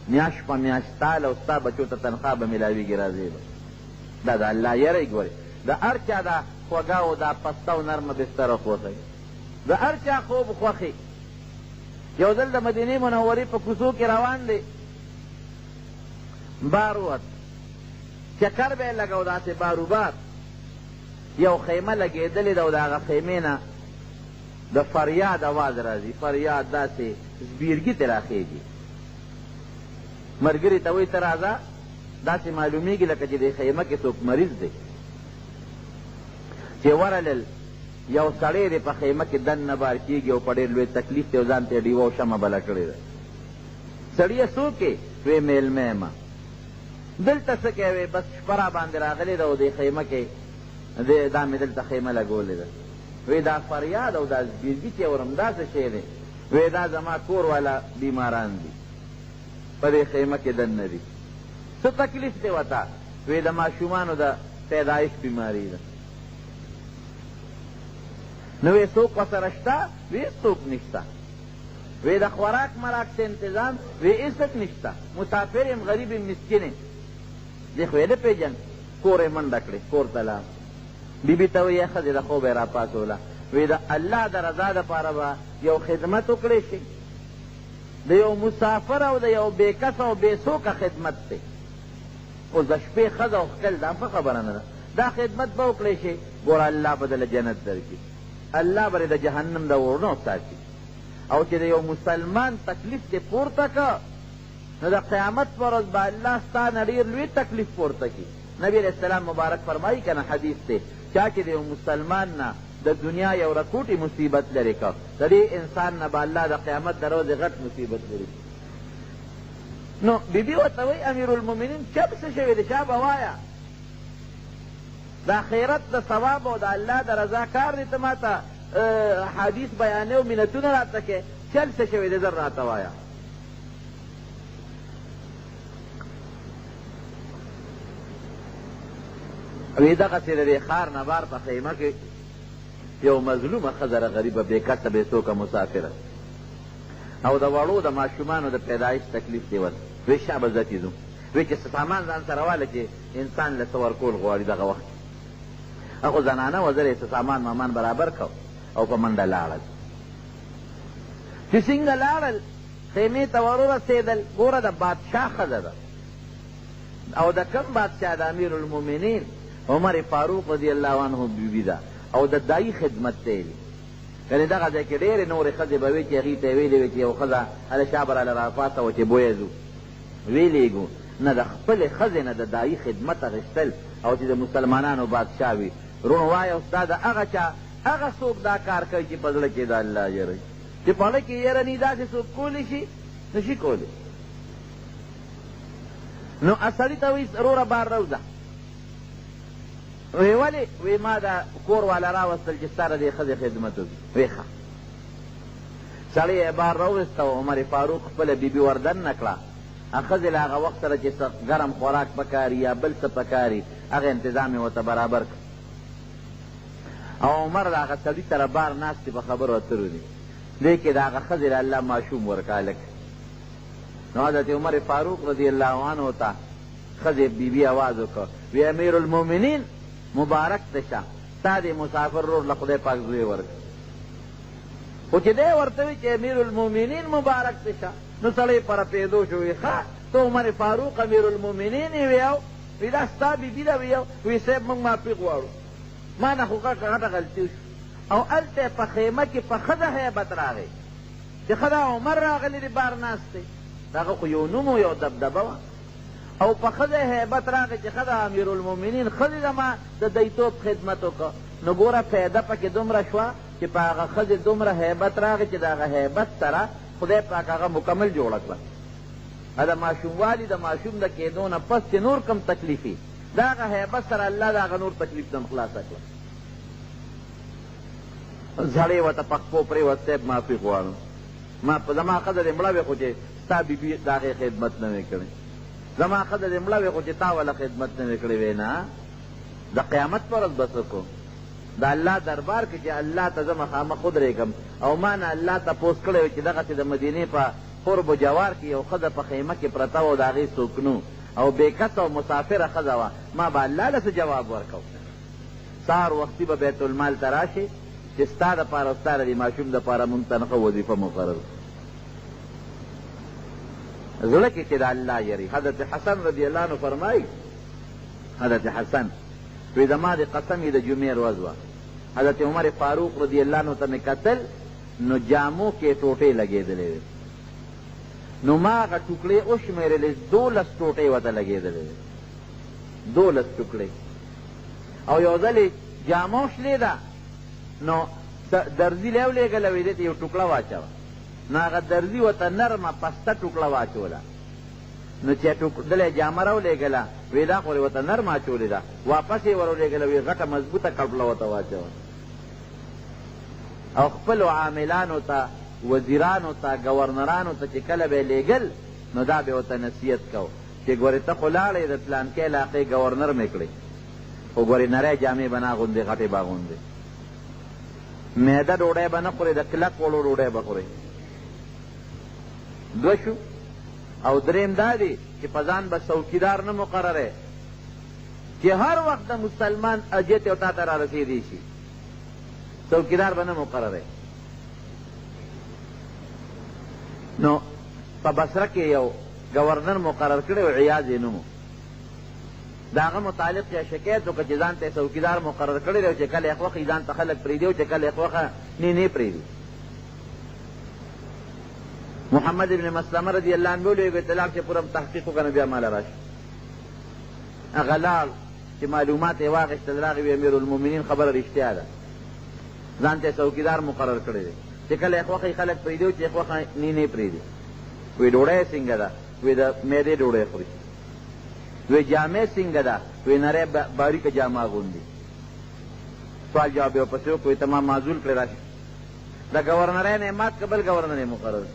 B: میاشت په میاشت تال او ستا بچو ته تنخوا به میلاویږي راځي به دا د الله یری ګورې د هر چا دا خوږه او دا پسته او نرمه بستره خوښوي د هر چا خوب خوښي یو ځل د مدینې منورې په کوڅو کې روان دی بار ووت چکر به یې لګو داسې باروبار یو خیمه لګېدلې ده او د هغه خیمې نه د فریاد اواز راځي فریاد داسې زبیرګي ترې راخېږي ملګري ته وایي ته راځه داسې معلومیږي لکه چې د خیمه کې څوک مریض دی چې ورلل یو سړی دی په خیمه کې دننه بار کېږي او په ډېر لوی تکلیف دی او ځان ته یې ډیوه او شمه بله کړې ده سړیه څوک یې وی میلمه یم دلته څه کوې وی بس شپه را باندې راغلې ده او دې خیمه کې دا مې دلته خیمه لګولې ده وی دا فریاد او دا زبیرګي چې ورم داسې شی دی وی دا زما کور والا بیماران دي په دې خیمه کې دننه دي څه تکلیف دی ورته وی د ماشومانو د پیدایش بیماري ده نو وی څوک ورسره شته وی څوک نشته وی د خوراک مراک څه انتظام وی هېڅ نشته مسافر یم غریب یم مسکین یم دې خو یې نه پېژن کور یې منډه کړې کور ته لاړ بیبي ته وی ښځې د خوب یې راپاڅوله وی د الله د رضا دپاره به یو خدمت وکړی شي د یو مسافر او د یو بېکس او بېڅوکه خدمت دی اوس د شپې ښځه او ښکل دا ښه خبره نه ده دا خدمت به وکړی شي ګوره الله به دله جنت درکړي الله به د جهنم د ورنو ساتي او چې د یو مسلمان تکلیف دې پورته که نو د قیامت پر ورځ به الله ستا نه ډېر لوی تکلیف پورته کړي. نبی علیہ السلام مبارک فرمایي که نه حدیث دی، چا چې د یو مسلمان نه د دنیا یو رکوټي مصیبت لرې که، د دې انسان نه به الله د قیامت د ورځې غټ مصیبت لري. نو بیبي ورته وایي امیرالمؤمنین چپ څه شوي دی؟ چا به وایه د آخرت د ثواب او د الله د رضا کار دی، ته ما ته حدیث بیانې او منتونه راته کې، چل څه شوی دی زر راته وایه. وی دغسې د دې ښار نه بار په خیمه کې یو مظلومه ښځه غریبه بې کسه بې څوکه مسافره او د وړو د ماشومانو د پیدایش تکلیف دی ورته. وی شابه زتې ځو، وی چې سامان ځان سره واله چې انسان له څه ورکول غواړي دغه وخت. هغو زنانه وه زر یې سامان مامان برابر کو او په منډه لاړل. چې څنګه لاړل خیمې ته ورورسېدل، ګوره د بادشاه ښځه ده او د کم بادشاه د امیرالمؤمنین عمر فاروق رضی الله عنه بیبي ده او د دایي خدمت ته یې یعنې دغه ځای کې ډېرې نورې ښځې به وې چې هغې ته یې ویلې وې چې یو ښځه هله شا به راله راپاڅوه چې بویه ځو ویلېږو نه، د خپلې ښځې نه د دایي خدمت اخیستل او چې د مسلمانانو بادشاه وي. رونو وایه استاد هغه چا هغه څوک دا کار کوي چې په زړه کې د الله یره چې په زړه کې یره نی داسې څوک کولی شي نشي کولی. نو سړي ته وایي وروره بار روځه. وی ولې؟ وی ما دا کور والا راوستل چې ستا د دې ښځې خدمت وکړي. وی ښه. سړی یې بار راوسته و، عمر فاروق خپله بیبي وردن نه کړه. ښځې له هغه وخت سره چې څه ګرم خوراک پکاري یا بل څه پکاري هغه انتظام یې ورته برابر کړ. او عمر د هغه سړي سره بار ناست په خبرو اترو دي، دې کې د هغه ښځې له الله ماشوم ورکړه هلک. نو حضرت عمر فاروق رضی الله عنه ته ښځې بیبي آواز وکړ، وی امیرالمؤمنین مبارک دشه، تا دې مسافر رور له خدای پاک زوی ورکړ. خو چې دی ورته وي چې امیرالمؤمنین مبارک دشه نو سړی پر پیدو شو. وی ښه ته عمر فاروق امیرالمؤمنین یې ویو؟ وی دا ستا بیبي ده ویو؟ وی صاحب موږ معافي غواړو، ما نه خو غټه غلطي وشو. او هلته په خیمه کې په ښځه هیبت راغی چې ښه دا عمر راغلی دی بار ناست دی، دغه خو یو نوم و یو دبدبه وه. او په ښځه هیبت راغی چې ښه د امیرالمؤمنین ښځې د ما د دیتوب خدمت وکړه. نو ګوره پیده پکې دومره شوه چې په هغه ښځې دومره هیبت راغی چې د هغه هیبت سره خدای پاک هغه مکمل جوړه کړه. د ماشوموالي د ماشوم د کېدو نه پس چې نور کم تکلیفي د هغه هیبت سره الله د هغه نور تکلیف دم خلاصه کړه. زړې ورته په خپو پرېوت صاحب معافي غواړم، ما په زما ښځه دې مړه وې خو چې ستا بیبي د هغې خدمت نه وې کړی، زما ښځه دې مړه وې خو چې تا وله خدمت نه وې کړی. وې نه، د قیامت پر ورځ به څه کوو؟ د الله دربار کې چې الله ته زه مخامخ ودرېږم او ما نه الله تپوس کړی وی چې دغسې د مدینې په قرب و جوار کې یو ښځه په خیمه کې پرته وه او د هغې څوک نو او بېکسه او مسافره ښځه وه، ما به الله له څه جواب ورکو؟ سهار وختي به بیت المال ته راشي چې ستا دپاره او ستا د دې ماشوم دپاره مونږ ته نښه وظیفه مقرر زړه کې چې د الله یری. حضرت حسن رضی الله عنه فرمایي، حضرت حسن وی زما د قسم د جمعې ورځ وه، حضرت عمر فاروق رضی الله عنه ته مې کتل نو جامو کې ټوټې لګېدلې وې. نو ما هغه ټوکړې وشمېرلې 12 ټوټې ورته لګېدلې وې، 12 ټوکړې. او یو ځل یې جامو شلې ده نو درزي له ولېږله وی دې ته یو ټوکړه واچوه. نو هغه درزي ورته نرمه پسته ټوکړه واچوله. نو چې دله جامه راولېږله وی دا خو یې ورته نرمه اچولې ده، واپس یې ورولېږله وی غټه مضبوطه کړپله ورته واچوه. او خپلو عاملانو ته وزیرانو ته ګورنرانو ته چې کله به یې لېږل نو دا به ورته نصیحت کو چې ګورې ته خو لاړې د پلانکې علاقې ګورنر مې کړې خو ګورې نری جامې به نه اغوندې غټې به اغوندې، معده ډوډۍ به نه خورې، د کلک وړو ډوډۍ به خورې. دوه شو. او دریم دا دی چې په ځان به څوکیدار نه مقررې چې هر وخت د مسلمان اجیت او تا ته را رسېدی شي، څوکیدار به نه مقررې. نو په بصره کې یو گورنر مقرر کړی و، عیاض یې نوم و. د هغه متعلق یا شکایت وکړه چې ځان ته یې څوکیدار مقرر کړی دی او چې کله یې خوښي ځان ته خلک پرېږدي او چې کله یې خوښه نه پرېږدي. محمد ابن مسلمه رضی اللہ عنہ بولی گئی تلاق چې پورم تحقیق وکنه بیا مال راشه هغه لاړ چې معلومات یې واخیستل راغی وی امیر المؤمنین خبره رښتیا ده ځان ته څوکیدار مقرر کړی دی چې کله یې خوښوي خلک پرېږدي او چې یې خوښه نه پرېږدي وی ډوډۍ څنګه ده وی د معدې ډوډۍ خوري وی جامې څنګه ده وی نری باریکه جامه اغوندي سوال جواب یې ورپسې وکړو ته ما معزول کړې راشي د ګورنرۍ نه یې مات که بل ګورنر یې مقرر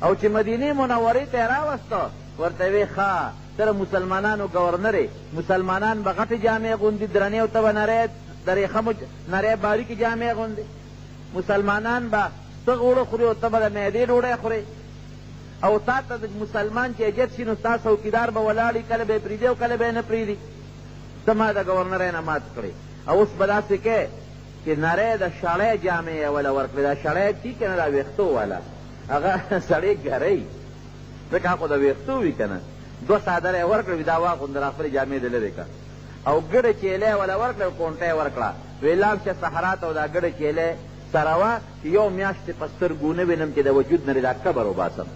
B: او چې مدینې منورې ته یې راوسته ورته وی ښه ته د مسلمانانو ګورنر یې مسلمانان به غټې جامې اغوندي درنې او ته به د ریخمو نری باریکې جامې اغوندي مسلمانان به سغ اوړه خوري او ته به د معدې ډوډۍ خورې او تا ته د مسلمان چې اجت شي نو ستا څوکیدار به ولاړي کله به یې پرېږدي او کله به یې نه پرېږدي ته ما د ګورنرۍ نه مات کړې او اوس به داسې کې چې نری د شړۍ جامې یې وله ورکړې دا شړۍ ټي که نه دا ویښتو والا هغه سړی ګرۍ ځکه هغه خو د ویښتو وي که نه 2 څادره یې ورکړې دا واغونده را خپلې جامې دې لرې کړه او ګډه چیله یې وله ورکړه او کونټه یې ورکړه وی لاړ شه صحرا ته او دا ګډه چیله سره وه چې یو میاشت په سترګو نه وینم چې د وجود نه دا کبر وباسم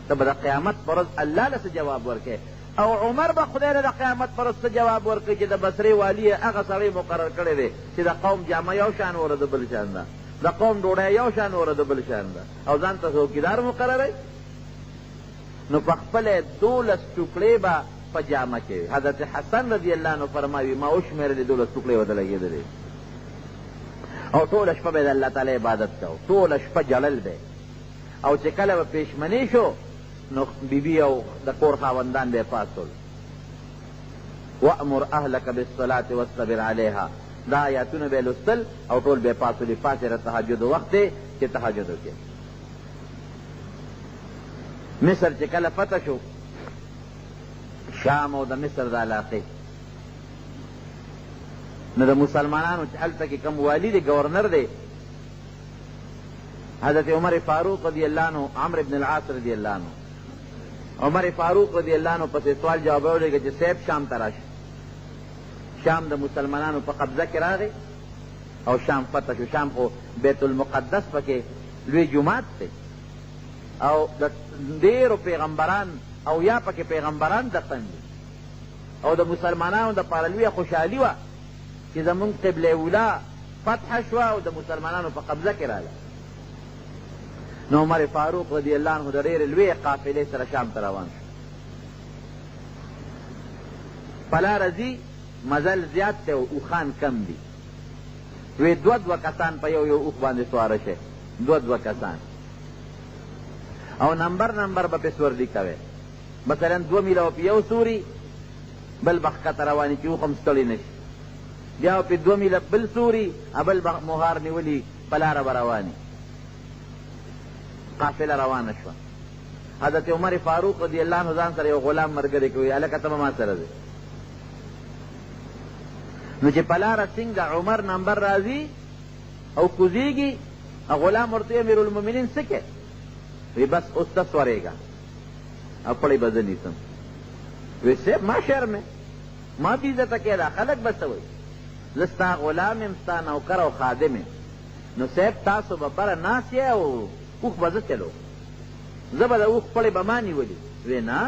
B: ته به د قیامت پر ورځ الله له څه جواب ورکړې او عمر به خدای له د قیامت پر ورځ څه جواب ورکړي چې د بصرې والي یې هغه سړی مقرر کړی دی چې د قوم جامه یو شان وره د بل شان ده د قوم ډوډۍ یو شان وره د بل شان ده او ځان ته څوکیدار مقرروي نو په خپله 12 ټوکړې به په جامه کې حضرت حسن رضی الله عنه فرمایي ما وشمېرلې 12 ټوکړې ورته لګېدلې او ټوله شپه به د الله تعالی عبادت کو ټوله شپه جړل دی او چې کله به پېشمني شو نو بیبي او د کور خاوندان به یې پاڅول وامر اهلک بالصلاة واصطبر علیها دا آیاتونه به یې لوستل او ټول به یې پاڅولي پاڅېږه تهجد وخت دی چې تهجد وکړې مصر چې کله فتح شو شام او د مصر د علاقې نو د مسلمانانو چې هلته کې کوم والي دی ګورنر دی حضرت عمر فاروق رضی اللہ عنہ عمرو بن العاص رضی اللہ عنہ عمر فاروق رضی اللہ عنہ پسې سوال جواب ولیکه چې صاحب شام ته راشي شام د مسلمانانو په قبضه کې راغی او شام فتح شو شام خو بیت المقدس پکې لوی جومات دی او د ډېرو پیغمبران او یا پکې پیغمبران دفن دي او د مسلمانانو د پاره لویه خوشحالي وه چې زمونږ قبله اولا فتح شوه او د مسلمانانو په قبضه کې راغله نو عمر فاروق رضی اللہ عنہ د ډېرې لویې قافلې سره شام ته روان شو په لاره ځي مزل زیات دی او اوښان کم دي وی 2 کسان په یو اوښ باندې سواره شئ 2 کسان او نمبر به پې سورلي کوئ مثلا 2 میله په یو سوري بل به ښکته رواني چې اوښ هم ستړي نه شي بیا په 2 میله بل سوري بل به مهار نیولي په لاره به رواني قافله روانه شوه حضرت عمر فاروق رضی اللہ عنہ ځان سره یو غلام ملګری کوي هلکه ته به ما سره دی نو چې په لاره څنګه عمر نمبر راځي او کوزیږي غلام ورته امیر المؤمنین څه کې وی بس اوس ته سورېږه او پړی به زه نیسم وی صاحب ما شرمې ما بېعزته کېده خلک به څه وایي زه ستا غلام یم ستا نوکر او خادم یم نو صاحب تاسو به بره ناست یې او اوښ به زه چلو زه به د اوښ پړی به ما نیولي وی نه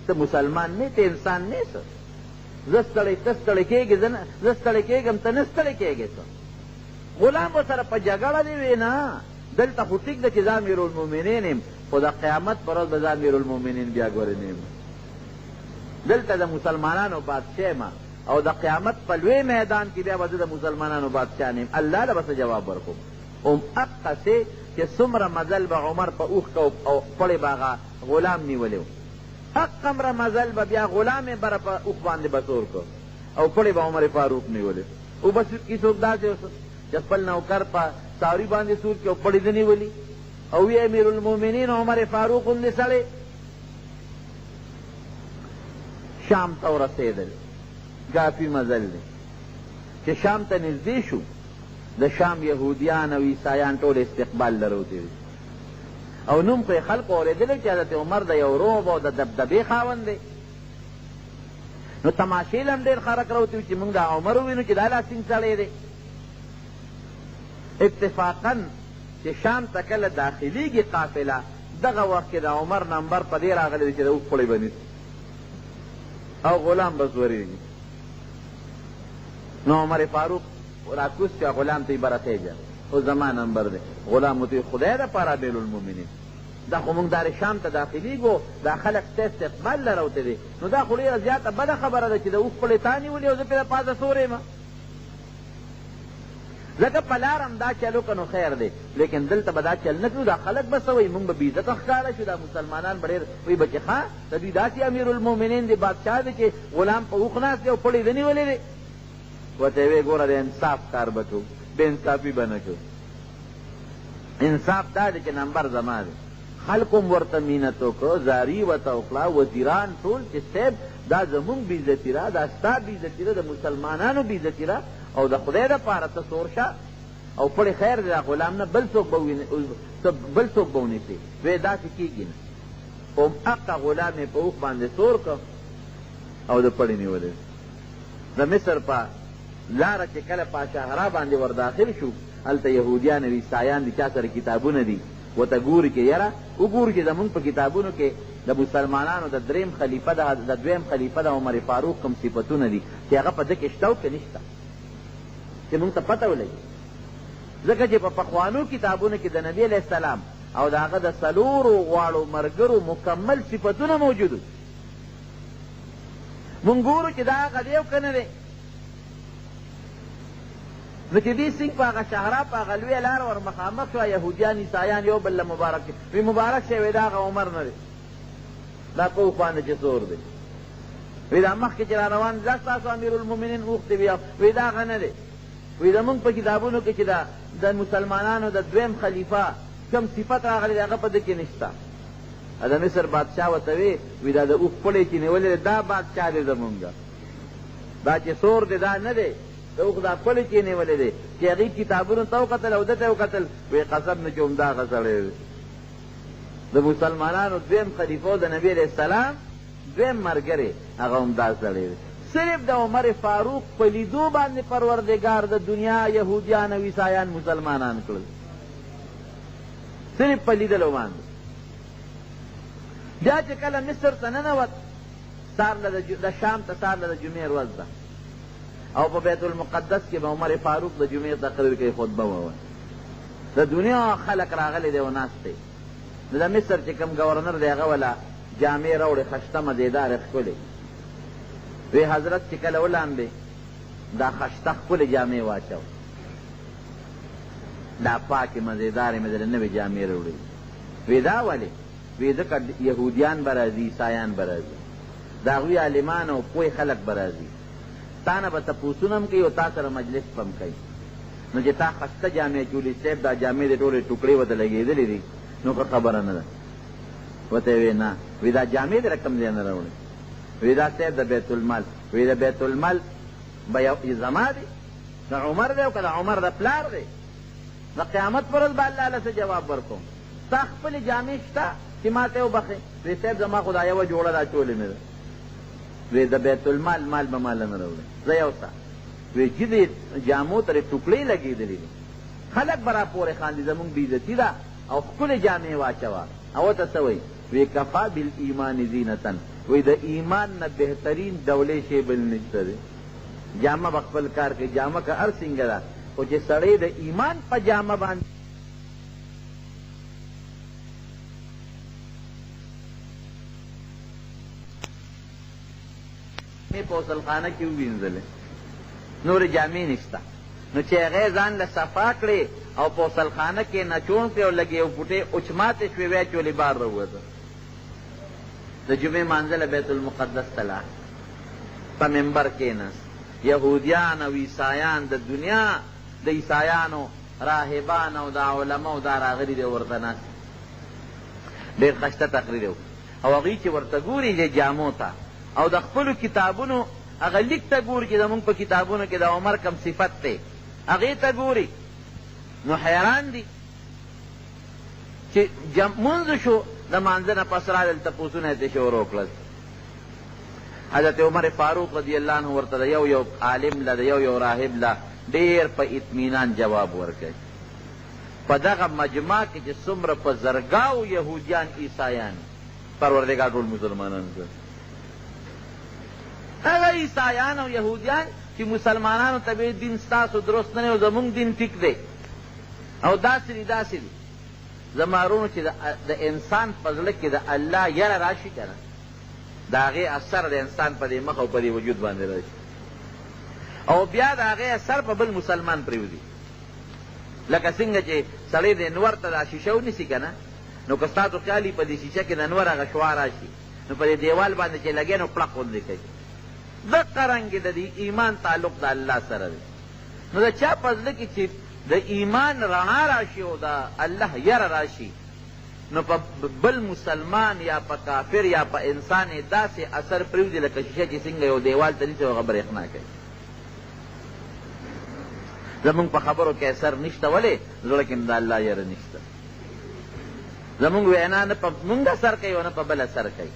B: ته مسلمان نه ته انسان نه څه زه ستړی ته ستړی کېږې زه ستړی کېږم ته نه ستړی کېږې څه غلام ورسره په جګړه دی وی نه دلته خو ټیک ده چې زه امیرالمؤمنین یم خو د قیامت پر ورځ به زه امیرالمؤمنین بیا ګورې نه یم دلته د مسلمانانو بادشاه یم او د قیامت په لوی میدان کې بیا به زه د مسلمانانو بادشاه نه یم الله له به څه جواب ورکوم هغسې چې څومره مزل به عمر په اوښ که او پړی به هغه غلام نیولی و هغومره مزل به بیا غلام یې بره په اوښ باندې به سور کړ او پړی به عمر فاروق نیولی او بس کي څوک داسې چې خپل نوکر په ساوري باندې سور کړي او پړی ده نیولي او وی امیرالمؤمنین عمر فاروق غوندې سړی شام ته ورسېدل کافي مزل دی چې شام ته نږدې شو د شام یهودیان او عیسایان ټول استقبال لروتی دي او نوم خو یې خلکو اورېدلی چې حضرت عمر د یو روب او د دبدبې خاوند دی نو تماشې له هم ډېر خلک راوتي وو چې موږ دا عمر ووینو چې دا لاسین سړی دی اتفاقا چې شام ته کله داخلیږي قافله دغه وخت کې د عمر نمبر په دې راغلی دی چې د اوښ پړی به نیسي او غلام به زورېږي. نو عمر فاروق راکوز شو غلام ته یې بره خېږه او زما نمبر دی. غلام ورته خدای دپاره امیر المؤمنین دا خو موږ دار شام ته داخلیږو دا خلک ستا استقبال له راوته دی نو دا خو ډېره زیاته بده خبره ده چې د اوښ پړی تا نیولي او زه پرې د پاسه سور یم. ځکه په لار هم دا چل وکړه نو خیر دی لیکن دلته به دا چل نه کړو. دا خلک به څه وایي؟ موږ به بېعزته ښکاره شو. دا مسلمانان به ډېر وایي به چې ښه د دوی داسې امیر المؤمنین دی بادشاه دی چې غلام په اوښ ناست دی او پړی ده نیولی دی. ورته یې ویې ګوره د انصاف کار به کوو بې انصافي به نه کوو. انصاف دا دی چې نمبر زما دی. خلکو هم ورته مینت وکړه زاري ورته وکړه وزیران ټول چې صاحب دا زمونږ بېعزتي ده دا ستا بېعزتي ده د مسلمانانو بېعزتي ده او د خدای دپاره ته سور شه او پړې خیر دی دا غلام نه بل څوک به ونیسي. وی داسې کېږي نه. هغه غلام یې په اوښ باندې سور کړ او د پړې نیولی. د مصر په لاره چې کله پاشاهرا باندې ور داخل شو هلته یهودیان او عیسایان دي چا سره کتابونه دي ورته ګوري چې یاره وګورو چې زمونږ په کتابونو کې د مسلمانانو د دویم خلیفه د عمر فاروق کوم صفتونه دي چې هغه په ده کې شته او که نشته چې مونږ ته پته ولګي. ځکه چې په پخوانو کتابونو کې د نبي علیه السلام او د هغه د څلورو واړو ملګرو مکمل صفتونه موجود دي. مونږ ګورو چې دا هغه دی او که نه دی. نو چې دې سینګ په هغه شهرا په هغه لویه لاره ور مخامخ شوه یهودیان عیسایان یو بل له مبارک شي. وی مبارک شی وی دا هغه عمر نه دی دا په اوښ باندې چې زور دی. وی دا مخکې چې را روان دا ستاسو امیر المؤمنین اوښ دی وی دا هغه نه دی. وی زمونږ په کتابونو کې چې د مسلمانانو د دویم خلیفه کوم صفت راغلی دی هغه په ده کې نشته. د مصر بادشاه ورته وی دا د اوښ پړی چې نیولی دی دا بادشاه دی زمونږ دا چې سور دی دا نه دی د اوښ دا پړی چې نیولی دی چې هغې کتابونو ته وکتل او ده ته وکتل وی قسم نه چې همدغه سړی دی. د مسلمانانو دویم خلیفه د نبي علیه السلام دویم ملګری هغه همدا سړی دی. صرف د عمر فاروق په لیدو باندې پروردګار د دنیا یهودیان او عیسایان مسلمانان کړل. صرف په لیدلو باندې. بیا چې کله مصر ته ننوت د شام ته سهار له د جمعې ورځ ده او په بیت المقدس کې به عمر فاروق د جمعې تقریر کوي خطبه ووایي. د دنیا خلک راغلی دی او ناست دی. د مصر چې کوم ګورنر دی هغه وله جامې راوړې خشته مزېدارې ښکلې. وی حضرت چې کله ولامبې دا خشته ښکلې جامې واچو دا پاکې مزېدارې مې درې نوې جامې راوړې. وی دا ولې؟ وی ځکه یهودیان به راځي عیسایان به راځي د هغوی عالمان او پوه خلک به راځي تا نه به تپوسونه هم کوي او تا سره مجلس به هم کوي. نو چې تا خسته جامې چولي صاحب دا جامې د ټولې ټوکړې ورته لګېدلې دي نو که خبره نه ده. ورته یې وی نه وی دا جامې د رقم ځای نه راوړې. وی دا صاحب د بیت المال. وی د بیت المال به زما دی د عمر دی او که د عمر د پلار دی د قیامت پر ورځ به الله له څه جواب ورکوم. ستا خپلې جامې شته چې ما ته وبخې. وی صاحب زما خو دا یوه جوړه دا چولې مې ده. وی د بیت المال مال به ماله نه راوړې زه یو ستا. وی چې دې جامو ترې ټوکړې لګېدلې دي خلک به راپورې خاندي زمونږ بېعزتي ده او ښکلې جامې واچوه. او ورته څه وایي؟ وی کفا بالایمان زینتن. وی د ایمان نه بهترین ډولې شی بل نشته دی. جامه به خپل کار کوي جامه که هر څنګه ده خو چې سړی د ایمان په جامه باندې په غسلخانه کې ووینځلې نورې جامې نشته. نو چې هغې ځان له صفا کړې او په غسلخانه کې نچوڼ کړې او لږې یو فوټې اوچماتې شوې وی چولې بار راووته. د جمعې مانځله بیت المقدس ته لاړ په منبر کېناست. یهودیان او عیسایان د دنیا د عیسایانو راهبان او د علماو دا راغلي دی ورته ناست. ډېر ښایسته تقریر و او هغوی چې ورته ګوري د جامو ته او د خپلو کتابونو هغه لیک ته ګوري چې زمونږ په کتابونو کې د عمر کم صفت دی هغې ته ګوري نو حیران دي چې مونځ شو د مانځه نه پس راغلل تپوسونه یې شروع کړل. حضرت عمر فاروق رضی الله عنه ورته د یو عالم له د یو راهب له ډېر په اطمینان جواب ورکوي. په دغه مجمع کې چې څومره په زرګاو یهودیان عیسایان پروردګار ټول مسلمانان کړ. هغه عیسایان او یهودیان چې مسلمانانو ته به دین ستاسو درست نه دی او زمونږ دین ټیک دی او داسې دي داسې دي. زما وروڼو چې د انسان په زړه کې د الله یره راشي که نه، د هغې اثر د انسان په دې مخ او په دې وجود باندې راشي او بیا د هغې اثر په بل مسلمان پرېوځي. لکه څنګه چې سړی د انور ته دا شیشه ونیسي که نه، نو که ستاسو خیال وي په دې شیشه کې د انور هغه شعا راشي، نو په دې دیوال باندې چې لګې نو پړق غوندې کوي. دقه رنګې د دې ایمان تعلق د الله سره دی. نو د چا په زړه کې چې د ایمان رڼا راشي او د الله یره راشي، نو په بل مسلمان یا په کافر یا په انسان یې داسې اثر پرېوځي لکه شیشه چې څنګه یو دیوال ته نیسي او هغه برېښنا کوي. زمونږ په خبرو کې اثر نشته، ولې؟ زړه کې د الله یره نشته. زمونږ وینا نه په مونږ اثر کوي او نه په بل اثر کوي،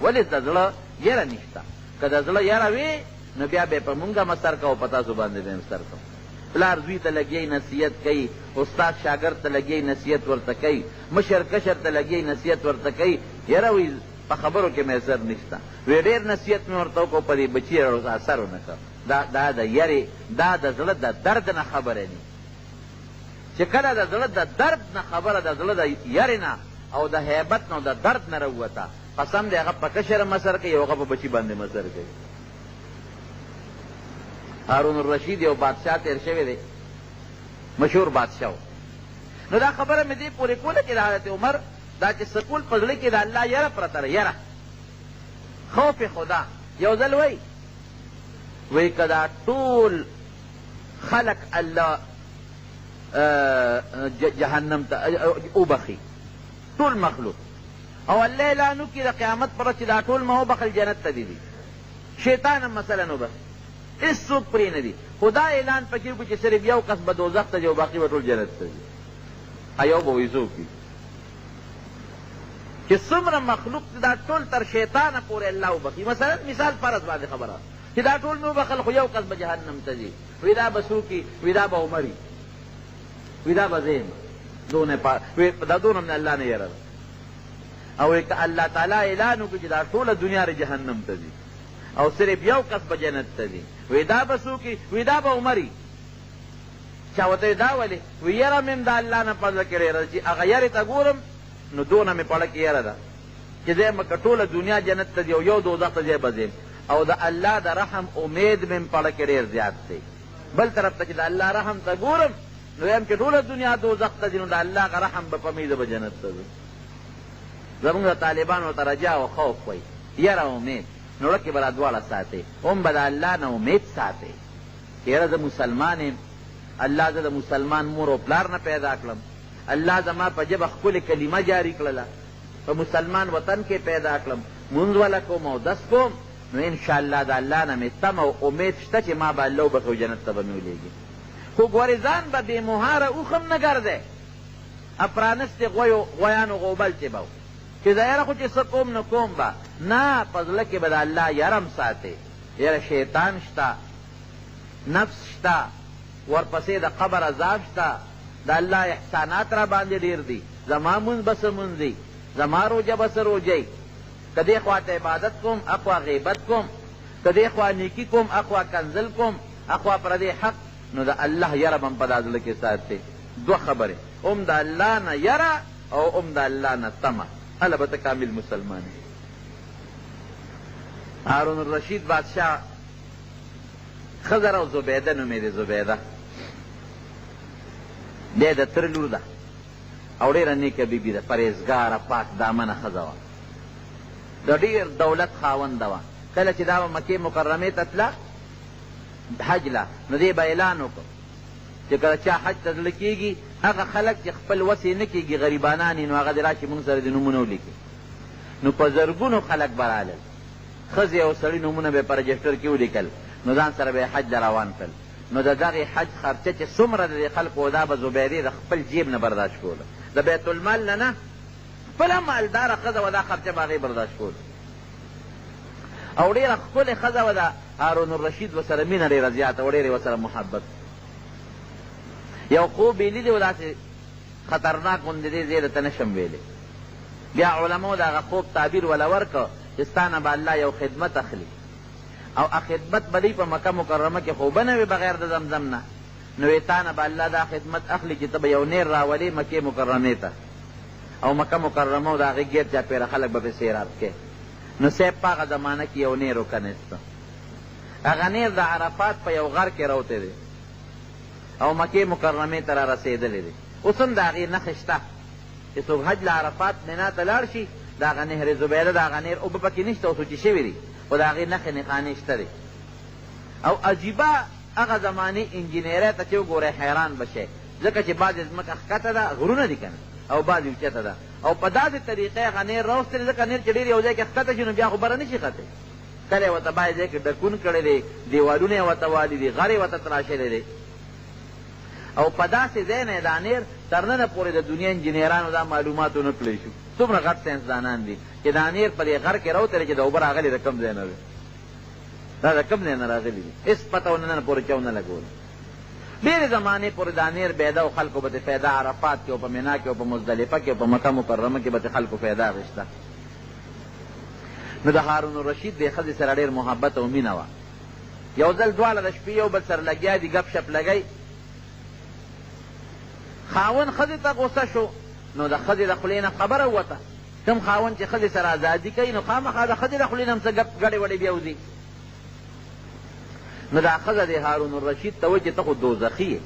B: ولې؟ د زړه یره نشته. که د زړه یره وي نو بیا به په مونږ هم اثر کوو، په تاسو باندې به هم اثر کوو. پلار زوی ته لګیایي نصیحت کوي، استاد شاګرد ته لګیایي نصیحت ورته کوي، مشر کشر ته لګیایي نصیحت ورته کوي. یره وی په خبرو کې مې اثر نشته، وی ډېر نصیحت مې ورته وکړو په دې بچي اثر ونه کړ. دا د یرې، دا د زړه د درد نه خبره دي. چې کله د زړه د درد نه خبره، د زړه د یرې نه او د هیبت نه او د درد نه راووته، قسم دی هغه په کشر هم اثر کوي او هغه په بچي باندې هم اثر کوي. هارون الرشید یو بادشاه تیر شوی دی، مشهور بادشاه. نو دا خبره مې دې پورې کوله چې د حضرت عمر دا چې سکول په زړه کې د الله یره پرته ده، یره خوف خدا. یو ځل وی که دا ټول خلق الله جهنم ته وبخي، ټول مخلوق، او الله اعلان وکړي د قیامت پر ورځ چې دا ټول ما وبخل جنت ته دي. شیطان هم مثلا وبخي، هېڅوک پرې نه دي. خو دا اعلان پکې وکړي چې صرف یو کس به دوزخ ته ځي او باقي به ټول جنت ته ځي. یو به وایي څوک وي چې څومره مخلوق دا ټول تر شیطانه پورې الله وبخي. مثلا مثال فرض باندې خبره چې دا ټول مې وبخل خو یو کس به جهنم ته ځي، وی دا به څوک وي؟ وی دا به عمر وي، وی دا به زه یم. دا دونه من الله نه یره ده. او که الله تعالی اعلان وکړي چې دا ټوله دنیا د جهنم ته ځي او صرف یو کس به جنت ته ځي، وی دا به څوک وي؟ وی دا به عمر وي. چا ورته دا ولې؟ وی یره مې هم د الله نه په زړه کې ډېره ده چې هغه یرې ته ګورم نو دونه مې په زړه کې یره ده چې دی مکه ټوله دنیا جنت ته ځي او یو دوزخ ته ځای به ځیم. او د الله د رحم امید مې په زړه کې ډېر زیات دی. بل طرف ته چې د الله رحم ته ګورم نو یم چې ټوله دنیا دوزخ ته ځي، نو د الله هغه رحم به په مې زه به جنت ته ځم. زمونږ د طالبانو ته رجا او خوف وایي، یره امید. نو ړکې به را دواړه ساتې، هم به د الله نه امید ساتې چې یاره زه مسلمان یم، الله زه د مسلمان مور او پلار نه پیدا کړم، الله زما په ژبه ښکلې کلمه جاري کړله، په مسلمان وطن کې پیدا کړم، مونځ وله کوم او دس کوم، نو انشاءالله د الله نه مې تم او امید شته چې ما به الله وبخي او جنت ته به مې ولېږي. خو ګورې ځان به بې مهاره اوښ هم نه ګرځی، پرانستې غویانو غوبل چې به چې زه یاره خو چې څه کوم نه کوم به نه، په زړه کې به د الله یرم ساتې. یاره شیطان شته، نفس شته، ورپسې د قبر عذاب شته، د الله احسانات را باندې ډېر دي. زما مونځ به څه مونځي، زما روژه به څه روژئ، که دې خوا ته عبادت کوم اخوا غیبت کوم، که دې خوا نیکي کوم اخوا کنزل کوم، اخوا پردې حق. نو د الله یره به هم په دا زړه کې ساتې. دوه خبرې، هم د الله نه یره او هم د الله نه تمه، هله به ته کامل مسلمان یې. هارون الرشید بادشاه خضر او زبیده نومې دی. زبیده دی د تره لور ده او ډېره نیکه بیبي ده، پرهېزګاره پاک دامنه ښځه وه، د ډېر دولت خاونده وه. کله چې دا به مکې مکرمې ته تله حج له، نو دې به اعلان وکړ چې کله چا حج ته زړه کېږي، هغه خلک چې خپل وس یې نه کېږي، غریبانان یې، نو هغه دې راشي مونږ سره دې نومونه ولیکي. نو په زرګونو خلک به رالل، ښځې او سړي نومونه به یې په رجسټر کې ولیکل، نو ځان سره به یې حج له روان کړل. نو د دغې حج خرچه چې څومره د دې خلکو دا به زبیدې د خپل جیب نه برداشت کوله، د بیت المال نه نه، خپله مالداره ښځه وه دا خرچه به هغې برداشت کوله. او ډېره ښکلې ښځه وه، د هارون الرشید ورسره مینه ډېره زیاته وه، ډېرې ورسره محبت. یو خوب یې لیدی و، داسې خطرناک غوندې دې ځای ته نشم ویلی. بیا علماو د هغه خوب تعبیر وله ورکړه چې ستا نه به الله یو خدمت اخلي او خدمت به دی په مکه مکرمه کې خو به نه وي بغیر د زمزم نه، نو یې تا نه به الله دا خدمت اخلي چې ته به یو نیر راولې مکې مکرمې ته او مکه مکرمه او د هغې ګیر چاپېره خلک به پې سیراب کې. نو صاحب په هغه زمانه کې یو نیر وکنیسته. هغه نیر د عرفات په یو غر کې راوتی دی او مکې مکرمې ته را رسېدلی دی. اوس هم د هغې نښې شته چې څوک حج له عرفات مینا ته لاړ شي د هغه نهر زبیده د هغه نیر اوبه پکې نشته، اوس وچې شوي دي خو د هغې نښې نښانې شته دی. او عجیبه هغه زمانې انجینیرۍ ته چې وګورئ حیران به شئ، ځکه چې بعضې ځمکه ښکته ده غرونه دي که نه او بعضې اوچته ده او په داسې طریقې هغه نیر راوستلی ځکه نیر چې ډېر یو ځای کې ښکته شي نو بیا خو بره نه شي ختلی. کله یې ورته بعضې ځای کې ډکون کړی دی، دیوالونه یې ورته والي دي، غر یې ورته تراشلی دی او په داسې ځای نه یې دا نیر تر ننه پورې د دنیا انجینیرانو دا معلومات ونه کړی شو. څومره غټ ساینسدانان دي چې دا نیر په دې غر کې راوتلی چې د اوبه راغلي د کوم ځای نه دی، دا د کوم ځای نه راغلي دي، هېڅ پته ونه نن پورې چا ونه لګوله. ډېرې زمانې پورې دا نیر بیده او خلکو به ترې فایده عرفات کې او په مینا کې او په مزدلفه کې او په مکه مکرمه کې به ترې خلکو فایده اخېسته. نو د هارون الرشید دې ښځې سره ډېر محبت او مینه وه. یو ځل دواړه د شپې یو بل سره لګیا دي، ګپ شپ لګی. خاوند ښځې ته غوسه شو نو د ښځې د خولې نه خبره ووته. کوم خاوند چې ښځې سره ازادي کوي نو خامخا د ښځې د خولې نه هم څه ګډې وډې بیا وځي. نو دا ښځه د هارون الرشید ته وایي چې ته خو دوزخي یې،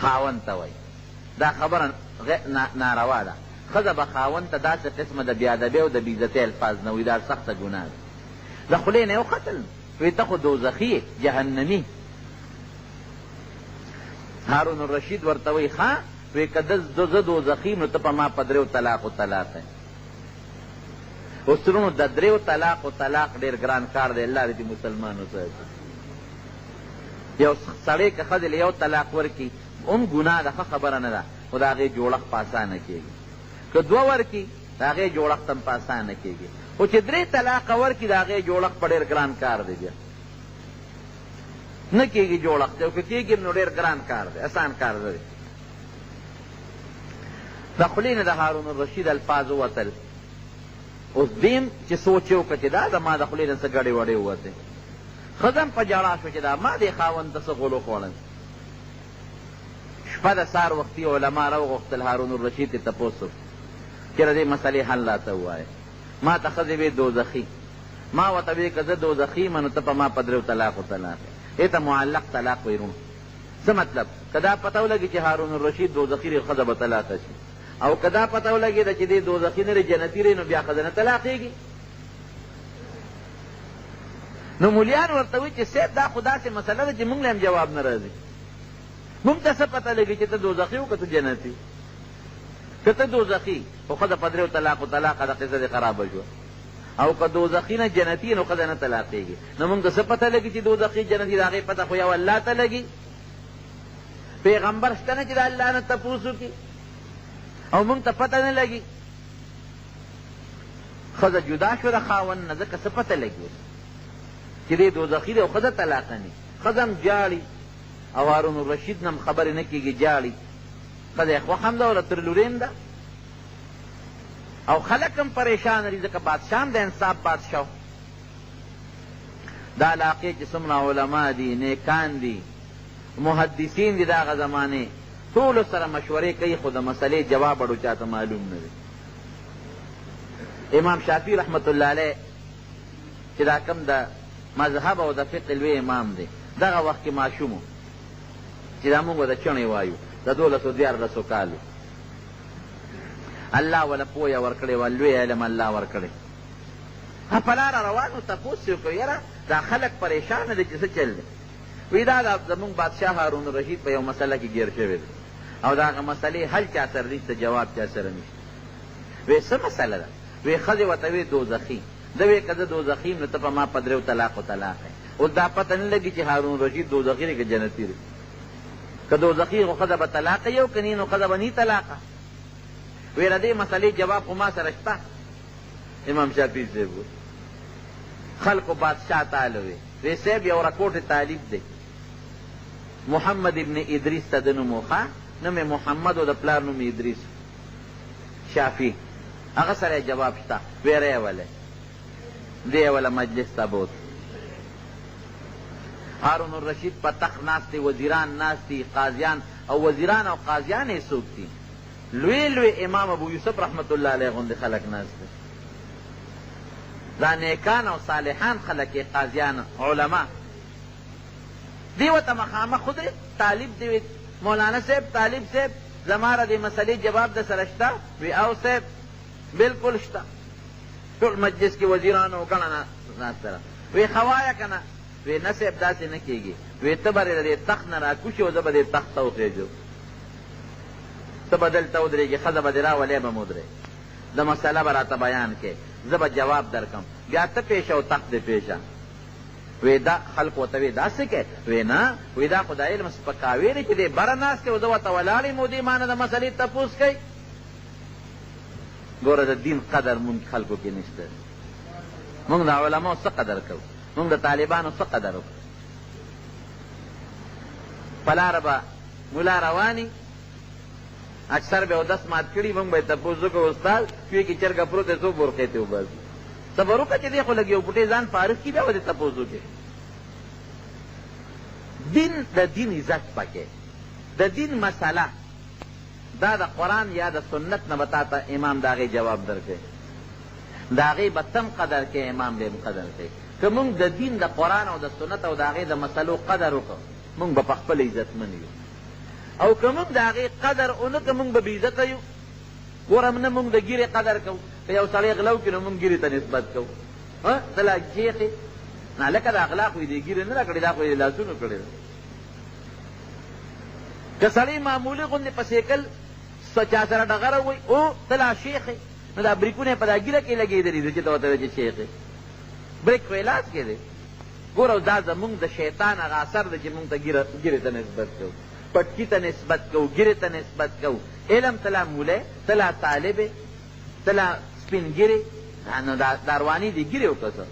B: خاوند ته وایي. دا خبره ناروا ده. ښځه به خاوند ته داسې قسمه د بېادبۍ او د بېعزتۍ الفاظ نه وایي، دا سخته ګناه ده. د خولې نه یې وختل وایي ته خو دوزخي یې، جهنمي. هارون الرشید ورته وایي ښه وایي که زه دوزخي یم نو ته په ما په دریو طلاقو طلاق یې. اوس ترونو د دریو طلاقو طلاق ډېر ګران کار دی، الله دې مسلمانو سره. یو سړی که ښځې له یو طلاق ورکړي هم ګناه ده، ښه خبره نه ده، خو د هغې جوړښت په اسانه کېږي. که دوه ورکړي د هغې جوړښت هم په اسانه کېږي، خو چې درې طلاقه ورکړي د هغې جوړښت په ډېر ګران کار دی. بیا نه کېږي جوړښت، او که کېږي نو ډېر ګران کار دی، اسان کار دی. د خولې نه د هارون الرشید الفاظ ووتل. اوس دیم چې سوچ یې وکړه چې دا زما د خولې نه څه ګډې وډې ووتې. ښځه هم په ژړا شوه چې دا ما دې خاوند ته څه غول وخوړل. شپه د سهار وختي علما راوغوښتل هارون الرشید ته تپوس چې د دې مسلې حل راته ووایه. ما ته ښځې وې دوزخي، ما ورته وې که زه دوزخي یم نو ته په ما په دریو طلاقو طلاق یې. دې ته معلق طلاق وایي. څه مطلب؟ که دا پته ولګي چې هارون الرشید دوزخي دی ښځه به طلاقه شي، او که دا پته ولګېده چې دې دوزخي نه دی جنتي دی نو بیا ښځه نه طلاقېږي. نو مولیان ورته وایي چې صاحب دا خو داسې مسله ده چې موږ له هم جواب نه راځي. موږ ته څه پته لګي چې ته دوزخي او که ته جنتي. که ته دوزخي خو ښځه په دریو طلاقو طلاقه ده، قصه دې خرابه شوه. او که دوزخي نه جنتي نو ښځه نه طلاقېږي. نو موږ ته څه پته لګي چې دوزخي جنتي د هغې پته خو یو الله ته لګي. پیغمبر شته نه چې د الله نه تپوس وکړي او موږ ته پته نه لګي. ښځه جدا شوه د خاوند نه، ځکه څه پته لګي چې دې دوزخي دی او ښځه طلاقه نه. ښځه هم جاړي او هارون الرشید نه هم خبرې نه کېږي، جاړي. ښځه یې خوښ هم ده او تر لورین ده او خلک هم پریشانه دي، ځکه بادشاه هم د انصاف بادشاه. دا علاقې چې څومره علما دي، نیکان دي، محدثین دي د هغه زمانې، ټولو سره مشورې کوي، خو د مسلې جواب اړو چاته معلوم نه دی. امام شافعي رحمت الله علیه چې دا کوم د مذهب او د فقه لوی امام دی، دغه وخت کې ماشوم و چې دا موږ د چڼې وایو، د 1214 کالو. الله وله پویه ورکړې وه، لوی علم الله ورکړی. په لاره روان و، تپوس یې وکړو یاره دا خلک پریشانه دي چې څه چل دی. وی دا زمونږ بادشاه هارون الرشید په یو مسله کې ګیر شوی دی او د هغه مسلې حل چا سره نشته، جواب چا سره نشته. وی څه مسله ده؟ وی ښځې ورته وی دوزخي. ده وی که زه دوزخي یم نو ته په ما په دریو طلاقو طلاق یې. اوس دا پته نه لګي چې هارون الرشید دوزخي دی که جنتي دی. که دوزخي خو ښځه به طلاقه یې او که نه نو ښځه به نی طلاقه. وی د دې مسلې جواب خو ما سره شته. امام شافعي صاحب خلکو بادشاه تعالی وی صاحب یو رکوټ طالب دی، محمد ابن ادریس ته د نوم و. نوم محمد او د پلار نوم ادریس شافی. هغه سره جواب شته ویری ولی دی ولا مجلس ته بوت. هارون الرشید په تخت ناست دی، وزیران ناست دي، قاضیان او وزیران او قاضیان یې څوک دي؟ لوی لوی امام ابو یوسف رحمت الله علیه غوندې خلک ناست دي، دا نیکان او صالحان خلک یې قاضیان علما. دی ورته مخامخ خو دی طالب دی، مولانا صاحب طالب صاحب زما را دې مسلې جواب د سره شته؟ وی او صاحب بالکل شته. ټول مجلس کې وزیران او ګڼه ناست ده. وی ښه وایه که نه؟ وی نه صاحب داسې نه کېږي. وی ته به د دې تخت نه راکوشي او زه به دې تخت ته وخېږم، ته به دلته ودرېږې، ښځه به دې راولې به م ودرې، د مسله به راته بیان کې، زه به جواب درکم، بیا ته پیشه او تخت دې پیشه. وی دا خلق ورته وی داسې کې؟ وی نه، وی دا خو د علم سپکاوی دی چې دی بره ناست دی او زه ورته ولاړ یم او دې ما نه د مسلې تپوس کوي. ګوره د دین قدر مونږ خلکو کې نشته. مونږ د علماو څه قدر کوو؟ مونږ د طالبانو څه قدر وکړو؟ په لاره به ملا رواني، اکثر به اودس مات کړي، مونږ به یې تپوس وکړو استاد کوی کې چرګه پروت دی څو بورقې ته وباسي. صبر وکړه چې دی خو لږ یو بوټی ځان فارغ کړي، بیا به دې تپوس وکړي. دین د دین عزت پکې، د دین مسله دا د قرآن یا د سنت نه به تا ته امام د هغې جواب درکوي، د هغې به تم قدر کوي، امام به هم قدر کوي. که مونږ د دین د قرآن او د سنت او د هغې د مسلو قدر وکړو، مونږ به په خپله عزتمن یو. او که مونږ د هغې قدر ونه کړو، مونږ به بې عزته یو. ګوره نه مونږ د ګیرې قدر کوو، که یو سړی غلا وکړي نو مونږ ګیرې ته نسبت کوو. ته لا شیخې نه لکه د اغلا خو یې دې ګیرې نه را کړې، دا خو یې لاسونو کړې ده. که سړی معمولي غوندې په سیکل چا سره ډغره ووایي او ته لا شیخې، نو دا بریکونه یې په دا ګیره کې لګېدلي دي چې ته ورته وایې چې شیخې. بریک خو یې لاس کې دی. ګوره دا زمونږ د شیطان هغه اثر دی چې مونږ ته ګیرې ته نسبت کوو، پټکي ته نسبت کوو، ګیرې ته نسبت کوو. علم ته لا مولی، ته لا طالبې، ته لا سپین ګیرې، نو دا ارواني دې ګیرې وکړه،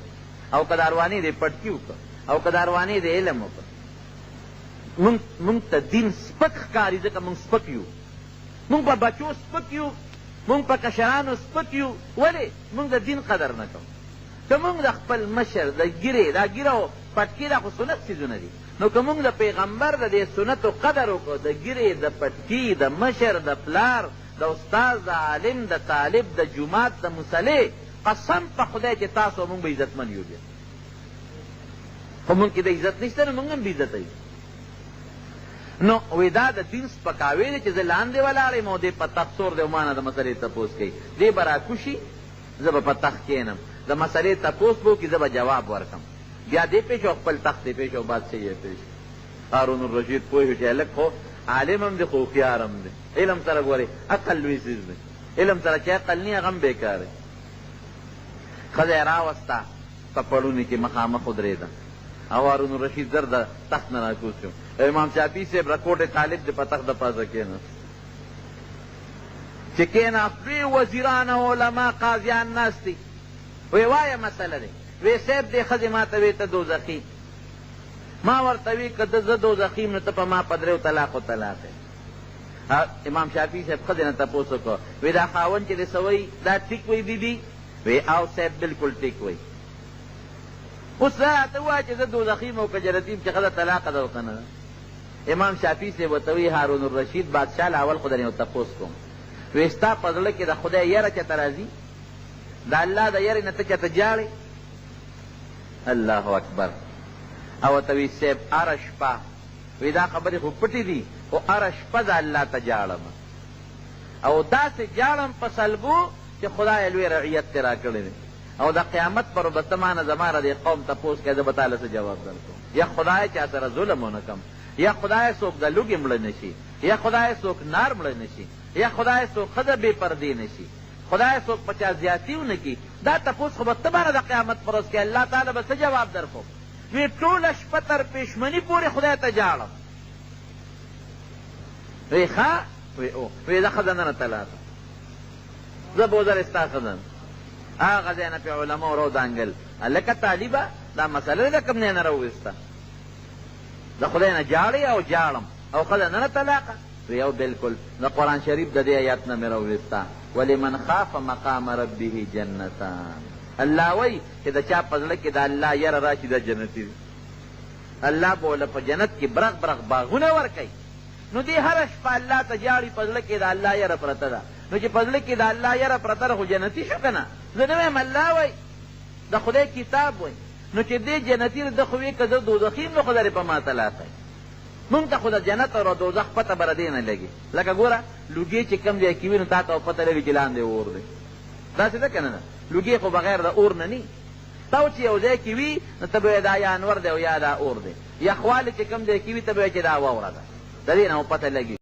B: او که د ارواني دې پټکي وکړه، او که د ارواني دې علم وکړه. مونږ ته دین سپک ښکاري ځکه مونږ سپک یو. مونږ په بچو سپک یو، مونږ په کشرانو سپک یو. ولې؟ مونږ د دین قدر نه کوو. که مونږ د خپل مشر د ګیرې، دا ګیره او پټکي دا خو سنت څیزونه دي، نو که مونږ د پیغمبر د دې سنتو قدر وکړو، د ګیرې، د پټکي، د مشر، د پلار، د استاد، د عالم، د طالب، د جومات، د مصلې، قسم په خدای چې تاسو مونږ به عزتمن یو. بیا خو مونږ کې د عزت نشته، نو مونږ هم بې عزته یو. نو وی دا د دین سپکاوی دی چې زه لاندې ولاړ یم او دی په تخت سور دی او ما نه د مسلې تپوس کوي. دی به راکوشي، زه به په تخت کښېنم، د مسلې تپوس به وکړي، زه به جواب ورکړم. بیا دی پیش او خپل تخت دی پیش او بادشاه یې پیش. هارون الرشید پوه شو چې هلک خو عالم هم دی خو هوښیار هم دی. علم سره ګورې عقل لوی څیز دی، علم سره چې عقل نه هغه هم بېکار دی. ښځه یې راوسته، په پړوني کې مخامخ ودرېده او هارون الرشید زر د تخت نه راکوز شو. امام شافعي صاحب رکوټ طالب د په تخت د پاسه کېناست. چې کېناست لوی وزیران او علما قاضیان ناست دي. وی وایه مسله دی. وی صاحب دې ښځې ما ته وی ته دوزخي. ما ورته وی که زه دوزخي یم نو ته په ما په دریو طلاقو طلاق یې. امام شافعي صاحب ښځې نه تپوس وکړو، وی دا خاوند چې دی څه وایي دا ټیک وایي بیبي؟ وی او صاحب بالکل ټیک وایي. اوس راته ووایه چې زه دوزخي یم او که جنتي یم چې ښځه طلاقه ده او که نه ده. امام شافعي صاحب ورته وایي هارون الرشید بادشاه له اول خو درنه یو تپوس کوم. وی ستا په زړه کې د خدای یره چېته راځي؟ د الله د یرې نه ته چېته جاړې؟ الله اکبر. او ورته وی صاحب هره شپه، وی دا خبرې خو پټې دي، خو هره شپه د الله ته جاړم، او داسې جاړم په سلګو چې خدای لوی رعیت ترې راکړی دی، او د قیامت پر ورځ به ته ما نه زما د دې قوم تپوس کوې، زه به تاله څه جواب درکړم. یا خدای چا سره ظلم ونه کړم، یا خدای څوک د لوږې مړه نه شي، یا خدای څوک نار مړه نه شي، یا خدای څوک ښځه بې پردې نه شي، خدای څوک په چا زیاتي ونه کړي. دا تپوس خو به ته مانه د قیامت پر ورځ کې الله تعالی به څه جواب درکړو؟ وی ټوله شپه تر پېشمني پورې خدای ته جاړم. وی ښه؟ وی او وی دا ښځه نه طلاق، زه بوزر ستا ښځه هغه ځای نه پې علماو راودانګل، هلکه طالبه دا مسله ده کوم ځای نه راوویسته؟ د خدای نه جاړې او جاړم او ښځه نه طلاقه. یو بالکل د قرآن شریف د دې آیات نه مې راوویستا ولمن خاف مقام ربه جنتان. الله وایي چې د چا په زړه کې د الله یره راشي دا جنتي دی. الله به له په جنت کې برق برق باغونه ورکوي. نو دې هره شپه الله ته جاړي په زړه کې د الله یره پرته ده. نو چې په زړه کې د الله یره پرته ده خو جنتي شو که نه؟ زه نه وایم الله وایي د خدای کتاب وایي. نو چې دې جنتي ده خو وایي که زه دوزخي یم نو خدای په ما طلاقوي. مونږ ته خو د جنت او دوزخ پته به ردې نه لګي. لکه ګوره لوګي چې کوم ځای کې وي نو تا ته پته لګي چې لاندې اور دی. داسې ده که نه ده؟ لوګي خو بغیر د اور نه نی. تا چې یو ځای کې وي نو ته به دا یا انور دی او یا دا اور دی. یخوالی چې کوم ځای کې وي ته به چې دا واوره ده. د دې نه مو پته لګي.